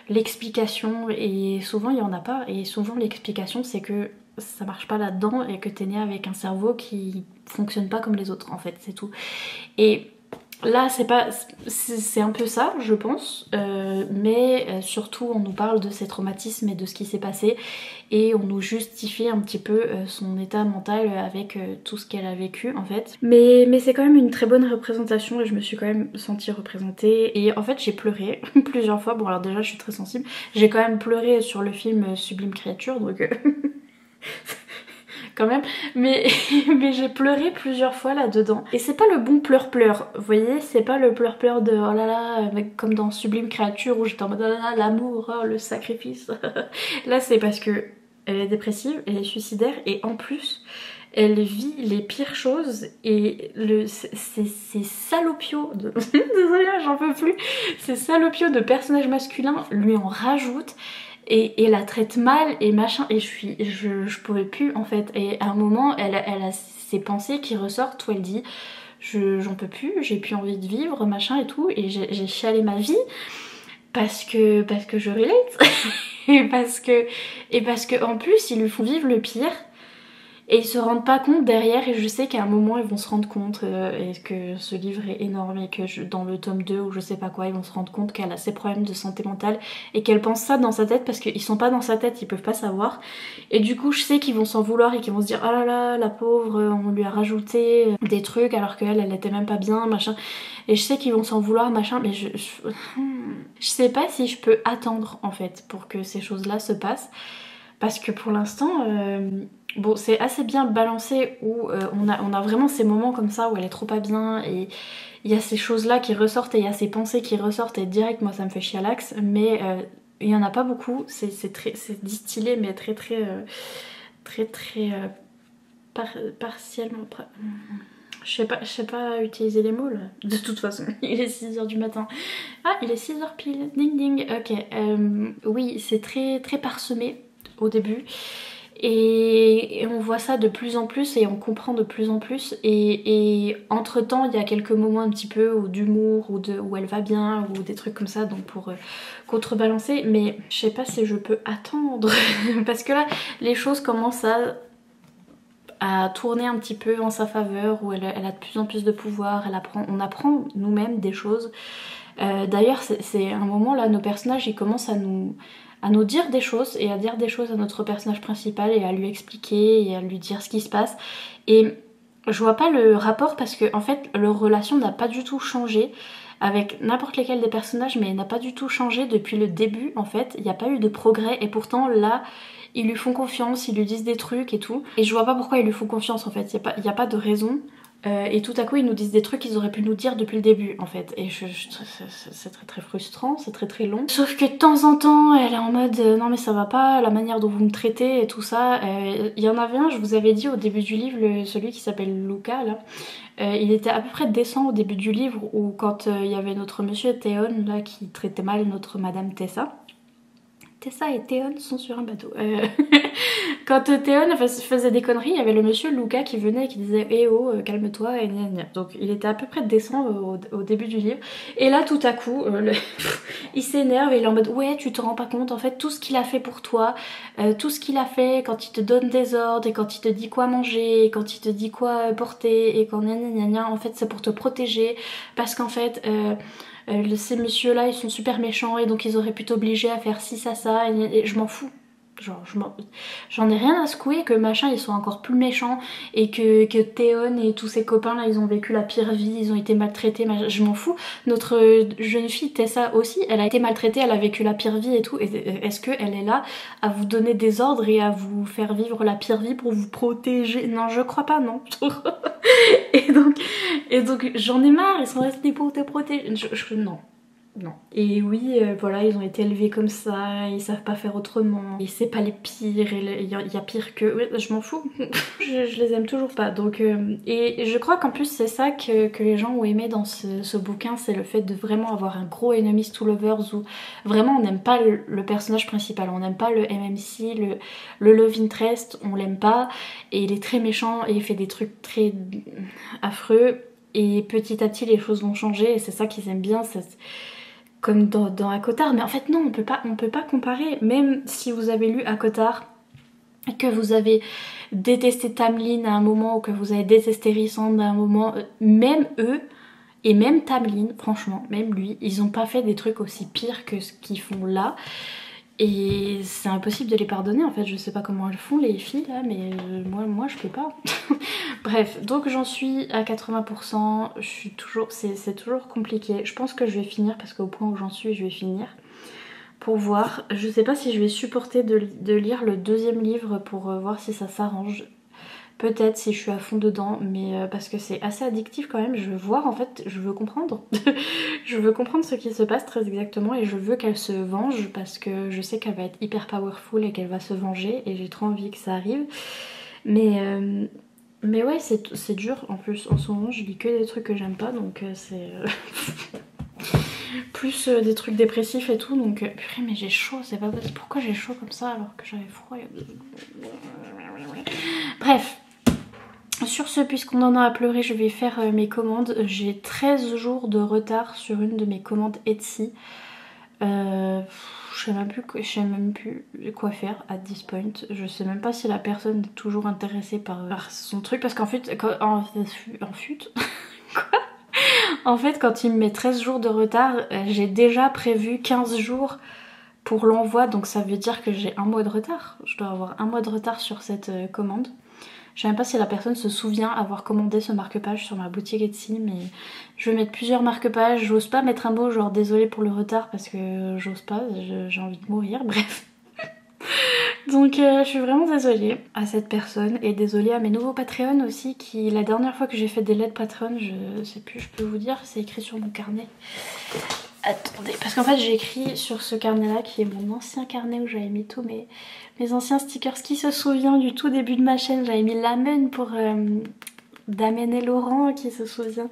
l'explication, et souvent il y en a pas, et souvent l'explication c'est que ça marche pas là-dedans et que t'es né avec un cerveau qui fonctionne pas comme les autres en fait, c'est tout. Et là c'est un peu ça je pense, mais surtout on nous parle de ces traumatismes et de ce qui s'est passé et on nous justifie un petit peu son état mental avec tout ce qu'elle a vécu en fait. Mais c'est quand même une très bonne représentation et je me suis quand même sentie représentée et en fait j'ai pleuré plusieurs fois. Bon alors déjà je suis très sensible, j'ai quand même pleuré sur le film Sublime Créature donc... quand même, mais j'ai pleuré plusieurs fois là-dedans. Et c'est pas le bon pleur-pleur, vous voyez, c'est pas le pleur-pleur de oh là là, comme dans Sublime Créature où j'étais en mode oh là là, l'amour, oh, le sacrifice. Là c'est parce que elle est dépressive, elle est suicidaire et en plus elle vit les pires choses et ces salopios de... Désolée, j'en peux plus. Ces salopios de personnages masculins lui en rajoutent. Et la traite mal et machin, et je pouvais plus en fait. Et à un moment elle a ses pensées qui ressortent où elle dit j'en peux plus, j'ai plus envie de vivre machin et tout, et j'ai chialé ma vie parce que je relate et parce que en plus ils lui font vivre le pire Et ils se rendent pas compte derrière, et je sais qu'à un moment ils vont se rendre compte et que ce livre est énorme et que dans le tome 2 ou je sais pas quoi, ils vont se rendre compte qu'elle a ses problèmes de santé mentale et qu'elle pense ça dans sa tête parce qu'ils sont pas dans sa tête, ils peuvent pas savoir. Et du coup je sais qu'ils vont s'en vouloir et qu'ils vont se dire oh là là la pauvre, on lui a rajouté des trucs alors qu'elle elle était même pas bien machin. Et je sais qu'ils vont s'en vouloir machin, mais je sais pas si je peux attendre en fait pour que ces choses là se passent. Parce que pour l'instant, bon c'est assez bien balancé où on a vraiment ces moments comme ça où elle est trop pas bien et il y a ces choses là qui ressortent et il y a ces pensées qui ressortent et direct moi ça me fait chier à l'axe, mais il y en a pas beaucoup, c'est distillé mais partiellement. Je sais pas utiliser les mots là. De toute façon, il est 6h du matin. Ah, il est 6h pile. Ding ding. Ok. Oui, c'est très parsemé au début. Et on voit ça de plus en plus et on comprend de plus en plus. Et entre temps, il y a quelques moments un petit peu d'humour où elle va bien ou des trucs comme ça, donc pour contrebalancer. Mais je sais pas si je peux attendre. Parce que là, les choses commencent à tourner un petit peu en sa faveur, où elle a de plus en plus de pouvoir, on apprend nous-mêmes des choses. D'ailleurs c'est un moment là, nos personnages ils commencent à nous dire des choses et à dire des choses à notre personnage principal et à lui expliquer et à lui dire ce qui se passe. Et je vois pas le rapport parce que en fait leur relation n'a pas du tout changé avec n'importe lesquels des personnages, mais elle n'a pas du tout changé depuis le début en fait. Il n'y a pas eu de progrès et pourtant là ils lui font confiance, ils lui disent des trucs et tout. Et je vois pas pourquoi ils lui font confiance en fait, il n'y a pas de raison. Et tout à coup ils nous disent des trucs qu'ils auraient pu nous dire depuis le début en fait. Et c'est très frustrant, c'est très long. Sauf que de temps en temps elle est en mode non mais ça va pas, la manière dont vous me traitez et tout ça. Il y en avait un, je vous avais dit au début du livre, celui qui s'appelle Luca là. Il était à peu près décent au début du livre où quand il y avait notre monsieur Théon là qui traitait mal notre madame Tessa. Tessa et Théon sont sur un bateau. Quand Théon faisait des conneries, il y avait le monsieur Luca qui venait et qui disait eh oh calme-toi et gna gna. Donc il était à peu près décent au début du livre. Et là tout à coup il s'énerve et il est en mode ouais tu te rends pas compte en fait tout ce qu'il a fait pour toi, tout ce qu'il a fait quand il te donne des ordres et quand il te dit quoi manger et quand il te dit quoi porter et quand gna gna gna gna, en fait c'est pour te protéger parce qu'en fait ces messieurs là ils sont super méchants et donc ils auraient pu t'obliger à faire ci ça et je m'en fous. Genre j'en ai rien à secouer que machin ils soient encore plus méchants et que Théon et tous ses copains là ils ont vécu la pire vie, ils ont été maltraités, je m'en fous. Notre jeune fille Tessa aussi, elle a été maltraitée, elle a vécu la pire vie et tout. Est-ce qu'elle est là à vous donner des ordres et à vous faire vivre la pire vie pour vous protéger? Non je crois pas, non. et donc j'en ai marre, ils sont restés pour te protéger. Non. Et oui, voilà, ils ont été élevés comme ça, ils savent pas faire autrement. Et c'est pas les pires, il y a pire que... Ouais, je m'en fous. je les aime toujours pas. Donc, et je crois qu'en plus c'est ça que les gens ont aimé dans ce bouquin, c'est le fait de vraiment avoir un gros enemies to lovers où vraiment on n'aime pas le personnage principal, on n'aime pas le MMC, le love interest, on l'aime pas. Et il est très méchant et il fait des trucs très affreux. Et petit à petit les choses vont changer et c'est ça qu'ils aiment bien, comme dans ACOTAR, mais en fait non, on peut pas comparer. Même si vous avez lu ACOTAR, que vous avez détesté Tamlin à un moment ou que vous avez détesté Rhysand à un moment, même eux et même Tamlin, franchement, même lui, ils ont pas fait des trucs aussi pires que ce qu'ils font là. Et c'est impossible de les pardonner en fait, je sais pas comment elles font les filles là, mais moi je peux pas. Bref, donc j'en suis à 80%, c'est toujours compliqué. Je pense que je vais finir parce qu'au point où j'en suis je vais finir. Pour voir, je sais pas si je vais supporter de lire le deuxième livre pour voir si ça s'arrange. Peut-être si je suis à fond dedans, mais parce que c'est assez addictif quand même. Je veux voir en fait, je veux comprendre. Je veux comprendre ce qui se passe très exactement et je veux qu'elle se venge parce que je sais qu'elle va être hyper powerful et qu'elle va se venger et j'ai trop envie que ça arrive. Mais ouais, c'est dur en plus. En ce moment, je lis que des trucs que j'aime pas donc c'est... plus des trucs dépressifs et tout, donc purée mais j'ai chaud, c'est pas possible. Pourquoi j'ai chaud comme ça alors que j'avais froid? Bref, sur ce, puisqu'on en a à pleurer, je vais faire mes commandes. J'ai 13 jours de retard sur une de mes commandes Etsy. Je sais même plus quoi faire at this point. Je sais même pas si la personne est toujours intéressée par son truc. Parce qu'en fait, en fait, quand il me met 13 jours de retard, j'ai déjà prévu 15 jours pour l'envoi. Donc ça veut dire que j'ai un mois de retard. Je dois avoir un mois de retard sur cette commande. Je sais même pas si la personne se souvient avoir commandé ce marque-page sur ma boutique Etsy, mais je vais mettre plusieurs marque-pages. J'ose pas mettre un mot genre désolé pour le retard parce que j'ose pas, j'ai envie de mourir, bref. Donc je suis vraiment désolée à cette personne et désolée à mes nouveaux Patreon aussi qui, la dernière fois que j'ai fait des lettres Patreon, je sais plus, je peux vous dire, c'est écrit sur mon carnet. Attendez, parce qu'en fait j'ai écrit sur ce carnet là qui est mon ancien carnet où j'avais mis tous mes anciens stickers. Qui se souvient du tout début de ma chaîne, j'avais mis l'amen pour Damien et Laurent, qui se souvient,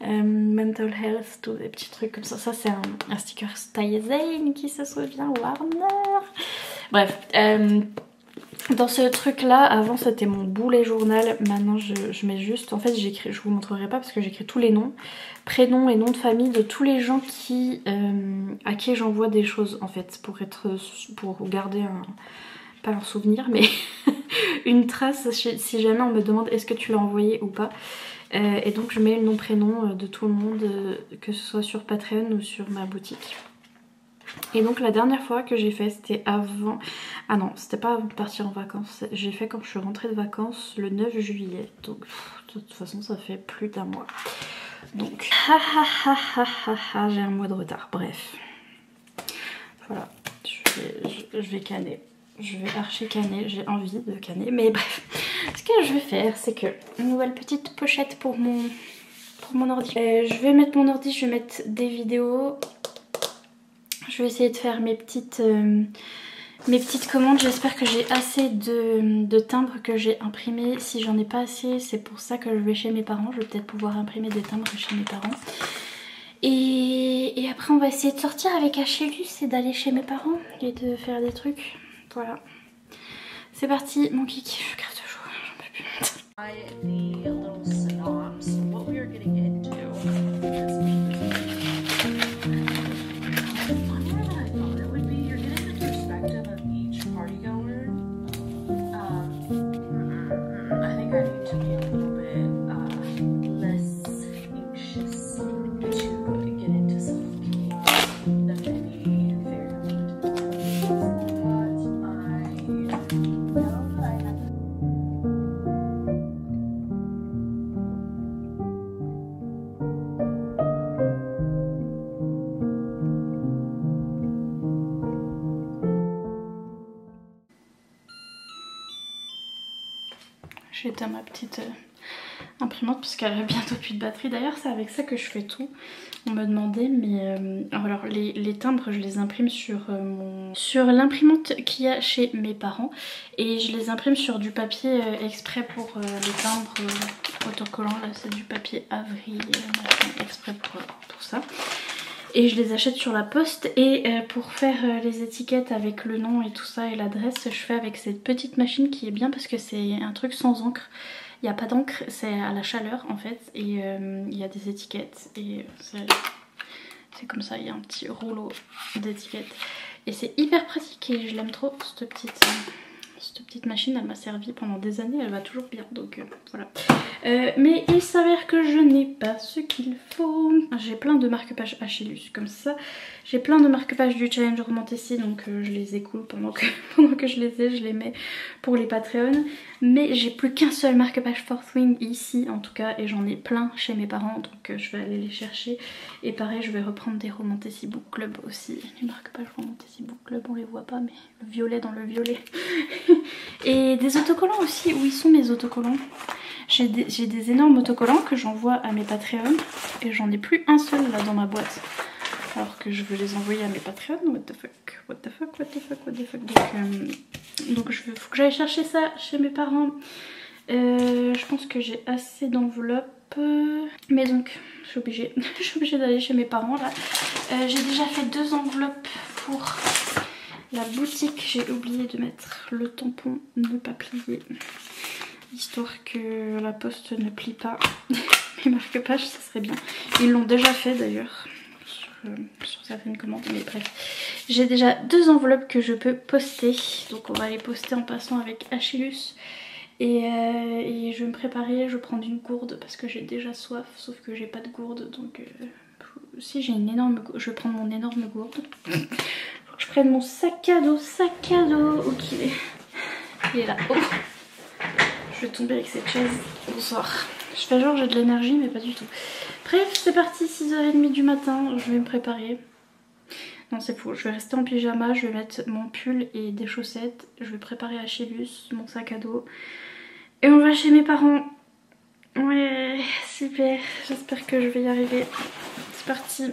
mental health, tous des petits trucs comme ça. Ça c'est un sticker Style qui se souvient, Warner. Bref, dans ce truc là, avant c'était mon bullet journal, maintenant je mets juste, en fait j'écris, je vous montrerai pas parce que j'écris tous les noms, prénoms et noms de famille de tous les gens qui, à qui j'envoie des choses en fait, pour garder pas un souvenir mais une trace si jamais on me demande est-ce que tu l'as envoyé ou pas. Et donc je mets le nom prénom de tout le monde, que ce soit sur Patreon ou sur ma boutique. Et donc la dernière fois que j'ai fait, c'était avant... Ah non, c'était pas avant de partir en vacances. J'ai fait quand je suis rentrée de vacances le 9 juillet. Donc de toute façon ça fait plus d'1 mois. Donc j'ai un mois de retard. Bref. Voilà, je vais canner. Je vais archi canner, j'ai envie de canner. Mais bref, ce que je vais faire, c'est que une nouvelle petite pochette pour mon ordi. Je vais mettre mon ordi, je vais mettre des vidéos. Je vais essayer de faire mes petites commandes. J'espère que j'ai assez de timbres que j'ai imprimés. Si j'en ai pas assez, c'est pour ça que je vais chez mes parents. Je vais peut-être pouvoir imprimer des timbres chez mes parents. Et après on va essayer de sortir avec Achillus et d'aller chez mes parents et de faire des trucs. Voilà. C'est parti, mon kiki. Je crève de chaud, j'en peux plus. J'éteins ma petite imprimante parce qu'elle a bientôt plus de batterie. D'ailleurs c'est avec ça que je fais tout. On m'a demandé, mais alors les timbres je les imprime sur l'imprimante qu'il y a chez mes parents. Et je les imprime sur du papier exprès pour les timbres autocollants. Là c'est du papier avril exprès pour ça. Et je les achète sur la poste et pour faire les étiquettes avec le nom et tout ça et l'adresse, je fais avec cette petite machine qui est bien parce que c'est un truc sans encre. Il n'y a pas d'encre, c'est à la chaleur en fait et il y a des étiquettes et c'est comme ça, il y a un petit rouleau d'étiquettes. Et c'est hyper pratique et je l'aime trop cette petite machine, elle m'a servi pendant des années, elle va toujours bien donc voilà. Mais il s'avère que je n'ai pas ce qu'il faut. J'ai plein de marque-pages Achillus comme ça. J'ai plein de marque-pages du challenge Romantici donc je les écoule pendant que je les ai, je les mets pour les Patreon. Mais j'ai plus qu'un seul marque-page Fourth Wing ici en tout cas et j'en ai plein chez mes parents donc je vais aller les chercher. Et pareil je vais reprendre des Romantici Book Club aussi. Les marque-pages Romantici Book Club on les voit pas mais le violet dans le violet. Et des autocollants aussi, où ils sont mes autocollants? J'ai des énormes autocollants que j'envoie à mes Patreon et j'en ai plus un seul là dans ma boîte. Alors que je veux les envoyer à mes Patreon, what the fuck, what the fuck, what the fuck, what the fuck. Donc faut que j'aille chercher ça chez mes parents. Je pense que j'ai assez d'enveloppes. Mais donc, je suis obligée d'aller chez mes parents là. J'ai déjà fait 2 enveloppes pour la boutique. J'ai oublié de mettre le tampon ne pas plier. Histoire que la poste ne plie pas mes marque-pages, ça serait bien. Ils l'ont déjà fait d'ailleurs. sur certaines commandes, mais bref. J'ai déjà 2 enveloppes que je peux poster, donc on va les poster en passant avec Achillus. Et je vais me préparer, je vais prendre une gourde parce que j'ai déjà soif, sauf que j'ai pas de gourde, donc si j'ai une énorme gourde, je vais prendre mon énorme gourde. Faut que je prenne mon sac à dos, où qu'il est. Il est là. Oh, je vais tomber avec cette chaise. Bonsoir. Je fais genre j'ai de l'énergie mais pas du tout. Bref, c'est parti, 6h30 du matin, je vais me préparer. Non c'est faux, je vais rester en pyjama, je vais mettre mon pull et des chaussettes. Je vais préparer Achillus, mon sac à dos. Et on va chez mes parents. Ouais, super, j'espère que je vais y arriver. C'est parti.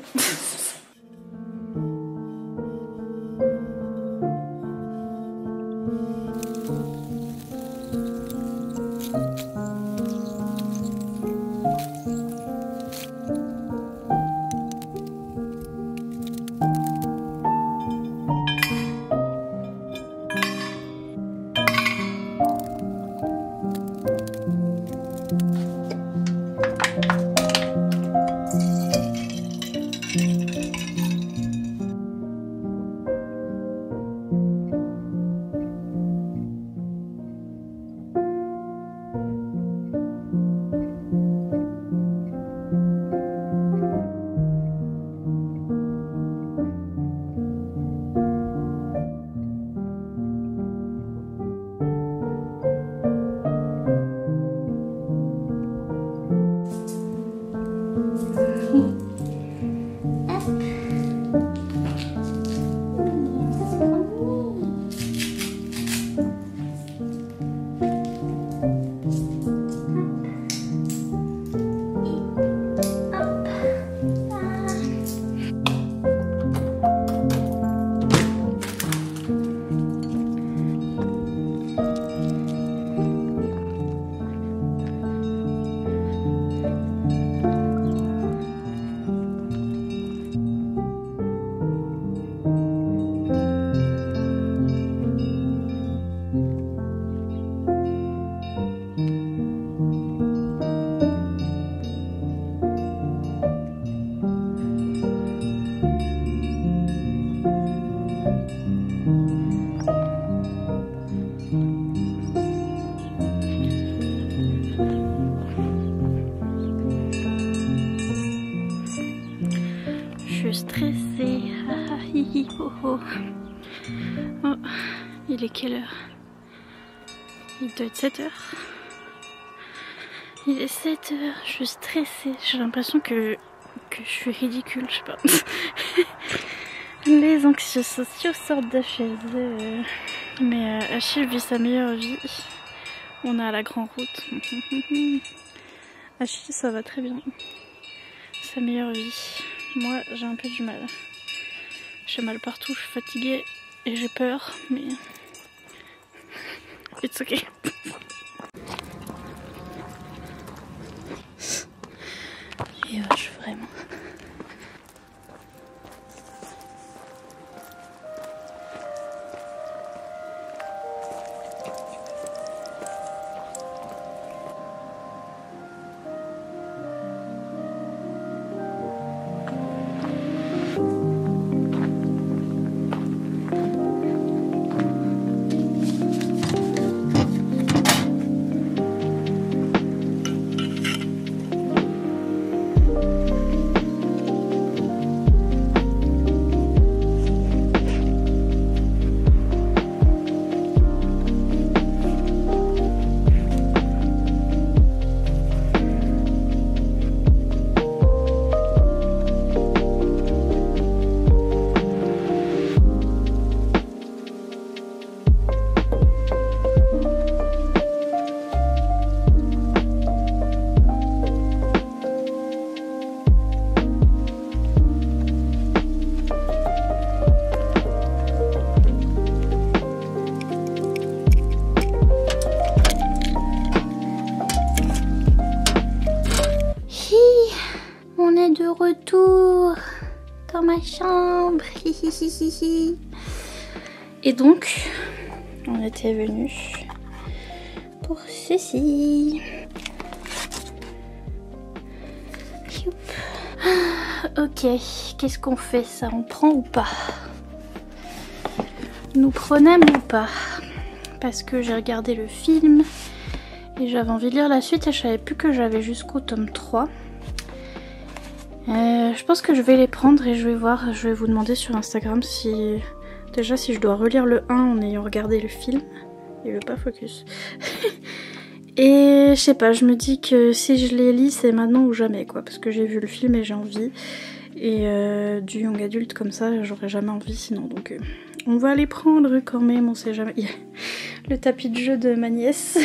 Stressée. Oh, il est quelle heure? Il doit être 7h. Il est 7h, je suis stressée. J'ai l'impression que je suis ridicule, je sais pas. Les anxieux sociaux sortent de chez eux. Mais Achille vit sa meilleure vie. On est à la grande route. Achille, ça va très bien. Sa meilleure vie. Moi, j'ai un peu du mal. J'ai mal partout, je suis fatiguée et j'ai peur, mais it's okay. Et je vraiment. De retour dans ma chambre. Et donc on était venus pour ceci. Ok, qu'est-ce qu'on fait ça? On prend ou pas? Nous prenons ou pas? Parce que j'ai regardé le film et j'avais envie de lire la suite et je savais plus que j'avais jusqu'au tome 3. Je pense que je vais les prendre et je vais voir, je vais vous demander sur Instagram si... Déjà si je dois relire le 1 en ayant regardé le film. Il veut pas focus. Et je sais pas, je me dis que si je les lis c'est maintenant ou jamais quoi. Parce que j'ai vu le film et j'ai envie. Et du young adulte comme ça j'aurais jamais envie sinon. Donc on va les prendre quand même, on sait jamais. Le tapis de jeu de ma nièce.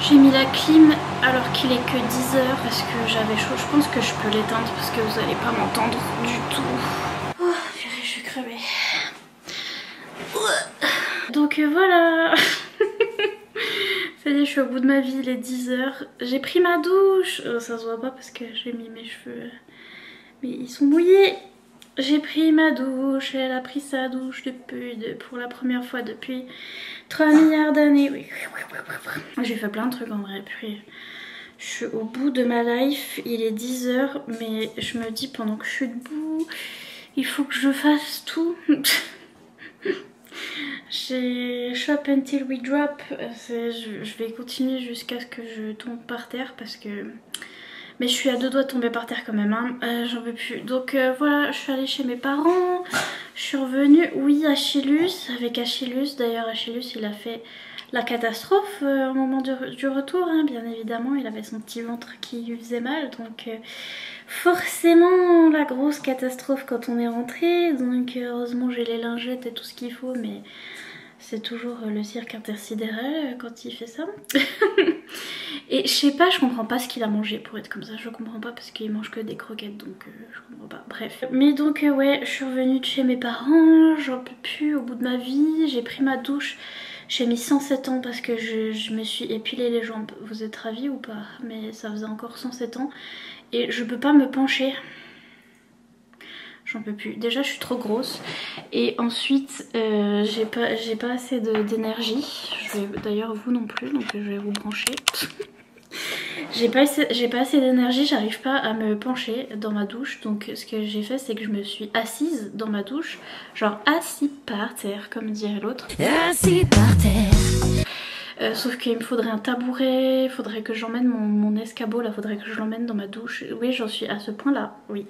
J'ai mis la clim alors qu'il est que 10h parce que j'avais chaud. Je pense que je peux l'éteindre parce que vous allez pas m'entendre du tout. Oh, purée, je suis crevée. Donc voilà. Ça y est, je suis au bout de ma vie, il est 10h. J'ai pris ma douche. Ça se voit pas parce que j'ai mis mes cheveux. Mais ils sont mouillés. J'ai pris ma douche, elle a pris sa douche pour la première fois depuis 3 milliards d'années. Oui. J'ai fait plein de trucs en vrai. Puis je suis au bout de ma life, il est 10h, mais je me dis pendant que je suis debout, il faut que je fasse tout. J'ai shop until we drop. Je vais continuer jusqu'à ce que je tombe par terre parce que... Mais je suis à 2 doigts de tomber par terre quand même, hein. J'en peux plus. Donc voilà, je suis allée chez mes parents, je suis revenue, oui, Achillus, avec Achillus. D'ailleurs Achillus il a fait la catastrophe au moment du retour, hein. Bien évidemment, il avait son petit ventre qui lui faisait mal, donc forcément la grosse catastrophe quand on est rentré. Donc heureusement j'ai les lingettes et tout ce qu'il faut, mais... C'est toujours le cirque intersidéral quand il fait ça. Et je sais pas, je comprends pas ce qu'il a mangé pour être comme ça. Je comprends pas parce qu'il mange que des croquettes, donc je comprends pas. Bref. Mais donc ouais, je suis revenue de chez mes parents, j'en peux plus au bout de ma vie. J'ai pris ma douche, j'ai mis 107 ans parce que je me suis épilé les jambes. Vous êtes ravis ou pas? Mais ça faisait encore 107 ans. Et je peux pas me pencher. J'en peux plus. Déjà je suis trop grosse et ensuite j'ai pas assez d'énergie. D'ailleurs vous non plus, donc je vais vous brancher. J'ai pas assez d'énergie, j'arrive pas à me pencher dans ma douche. Donc ce que j'ai fait c'est que je me suis assise dans ma douche. Genre assis par terre comme dirait l'autre. Assis par terre. Sauf qu'il me faudrait un tabouret, il faudrait que j'emmène mon escabeau là, faudrait que je l'emmène dans ma douche. Oui j'en suis à ce point là, oui.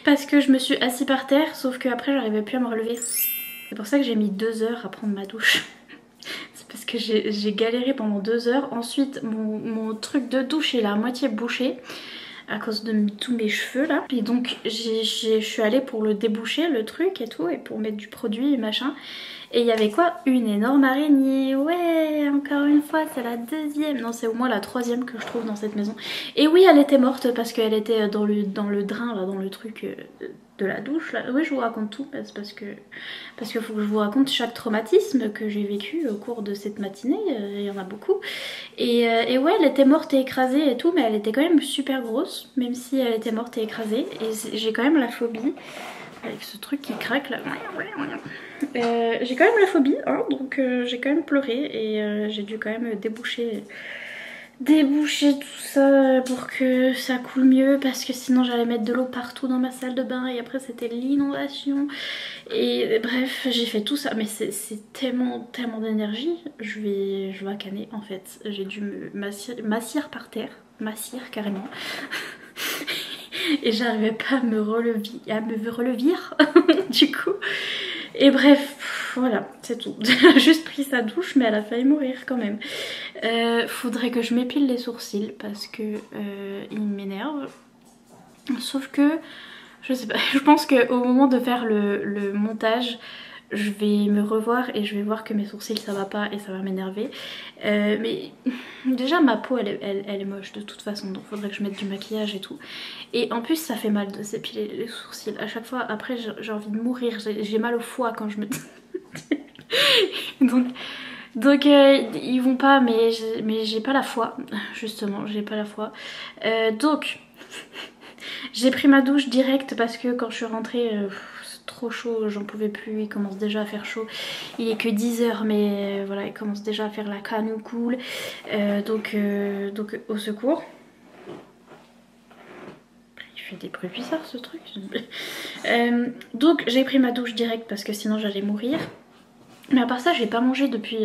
Parce que je me suis assise par terre, sauf qu'après j'arrivais plus à me relever. C'est pour ça que j'ai mis 2 heures à prendre ma douche. C'est parce que j'ai galéré pendant 2 heures. Ensuite mon truc de douche il est à moitié bouché à cause de tous mes cheveux là. Et donc je suis allée pour le déboucher le truc et tout, et pour mettre du produit et machin. Et il y avait quoi? Une énorme araignée. Ouais, encore une fois, c'est la 2e. Non, c'est au moins la 3e que je trouve dans cette maison. Et oui, elle était morte parce qu'elle était dans le drain, là, dans le truc de la douche. Là. Oui, je vous raconte tout parce que faut que je vous raconte chaque traumatisme que j'ai vécu au cours de cette matinée. Il y en a beaucoup. Et ouais, elle était morte et écrasée et tout, mais elle était quand même super grosse, même si elle était morte et écrasée. Et j'ai quand même la phobie. Avec ce truc qui craque là. J'ai quand même la phobie, hein, donc j'ai quand même pleuré et j'ai dû quand même déboucher tout ça pour que ça coule mieux, parce que sinon j'allais mettre de l'eau partout dans ma salle de bain et après c'était l'inondation. Et bref, j'ai fait tout ça, mais c'est tellement d'énergie, je vais canner en fait. J'ai dû me m'assire par terre, m'assire carrément. Et j'arrivais pas à me relever du coup. Et bref, voilà, c'est tout. Elle a juste pris sa douche, mais elle a failli mourir quand même. Faudrait que je m'épile les sourcils parce que ils m'énervent. Sauf que, je sais pas, je pense qu'au moment de faire le montage, je vais me revoir et je vais voir que mes sourcils ça va pas et ça va m'énerver. Mais déjà ma peau elle est moche de toute façon, donc faudrait que je mette du maquillage et tout. Et en plus ça fait mal de s'épiler les sourcils. À chaque fois après j'ai envie de mourir, j'ai mal au foie quand je me... donc ils vont pas, mais j'ai pas la foi, justement j'ai pas la foi. Donc j'ai pris ma douche directe parce que quand je suis rentrée c'est trop chaud, j'en pouvais plus, il commence déjà à faire chaud. Il est que 10 h mais voilà il commence déjà à faire la canicule, donc au secours. Il fait des bruits bizarres ce truc. Donc j'ai pris ma douche directe parce que sinon j'allais mourir. Mais à part ça j'ai pas mangé depuis...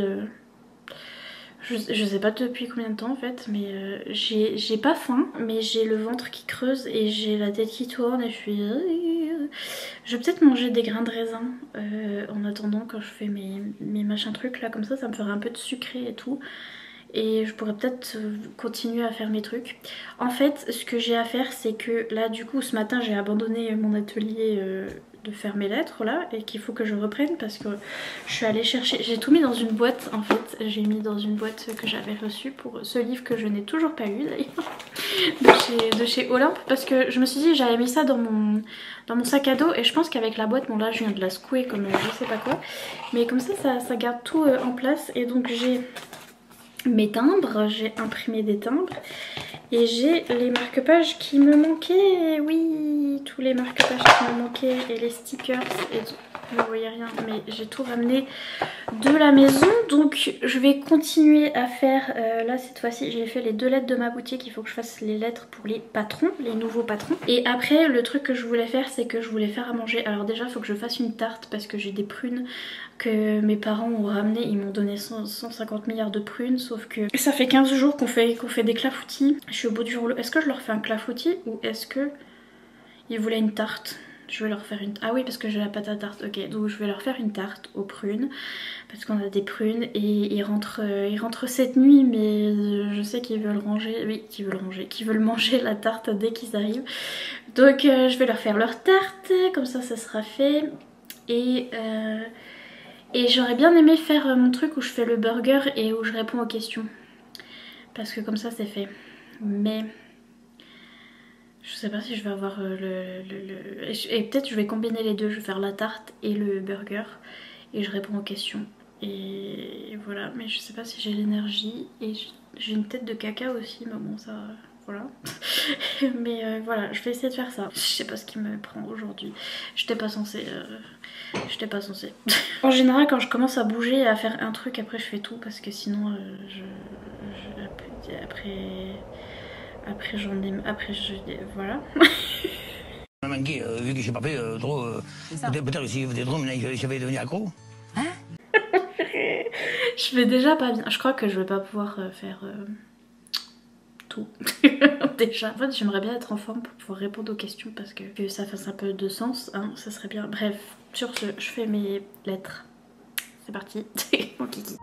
Je sais pas depuis combien de temps en fait, mais j'ai pas faim, mais j'ai le ventre qui creuse et j'ai la tête qui tourne et je suis... Je vais peut-être manger des grains de raisin en attendant quand je fais mes machins trucs là, comme ça me fera un peu de sucré et tout. Et je pourrais peut-être continuer à faire mes trucs. En fait ce que j'ai à faire c'est que là du coup ce matin j'ai abandonné mon atelier de faire mes lettres là et qu'il faut que je reprenne parce que je suis allée chercher, j'ai tout mis dans une boîte en fait, j'ai mis dans une boîte que j'avais reçue pour ce livre que je n'ai toujours pas eu d'ailleurs de chez Olympe, parce que je me suis dit j'avais mis ça dans mon sac à dos et je pense qu'avec la boîte, bon là je viens de la secouer comme je sais pas quoi, mais comme ça garde tout en place. Et donc j'ai mes timbres, j'ai imprimé des timbres et j'ai les marque-pages qui me manquaient, oui, tous les marque-pages qui me manquaient et les stickers et tout. Vous voyez rien mais j'ai tout ramené de la maison, donc je vais continuer à faire, là cette fois-ci j'ai fait les 2 lettres de ma boutique, il faut que je fasse les lettres pour les patrons, les nouveaux patrons. Et après le truc que je voulais faire c'est que je voulais faire à manger, alors déjà il faut que je fasse une tarte parce que j'ai des prunes que mes parents ont ramené, ils m'ont donné 150 milliards de prunes, sauf que ça fait 15 jours qu'on fait des clafoutis, je suis au bout du rouleau. Est-ce que je leur fais un clafoutis ou est-ce que ils voulaient une tarte? Je vais leur faire une... Ah oui parce que j'ai la pâte à tarte, ok. Donc je vais leur faire une tarte aux prunes parce qu'on a des prunes et ils rentrent cette nuit, mais je sais qu'ils veulent ranger, oui qu'ils veulent manger la tarte dès qu'ils arrivent. Donc je vais leur faire leur tarte, comme ça sera fait. Et j'aurais bien aimé faire mon truc où je fais le burger et où je réponds aux questions. Parce que comme ça c'est fait. Mais... je sais pas si je vais avoir et peut-être je vais combiner les deux, je vais faire la tarte et le burger et je réponds aux questions. Et voilà, mais je sais pas si j'ai l'énergie et j'ai une tête de caca aussi, mais bon ça... voilà. Mais voilà, je vais essayer de faire ça. Je sais pas ce qui me prend aujourd'hui. J'étais pas censée... En général quand je commence à bouger et à faire un truc, après je fais tout parce que sinon après j'en ai... voilà. Manqué, vu que j'ai pas fait trop... peut-être que si j'avais trop, j'avais devenu accro. Hein? Je vais déjà pas bien. Je crois que je vais pas pouvoir faire tout. Déjà. En fait j'aimerais bien être en forme pour pouvoir répondre aux questions parce que ça fasse un peu de sens, hein, ça serait bien. Bref, sur ce, je fais mes lettres. C'est parti. Mon kiki.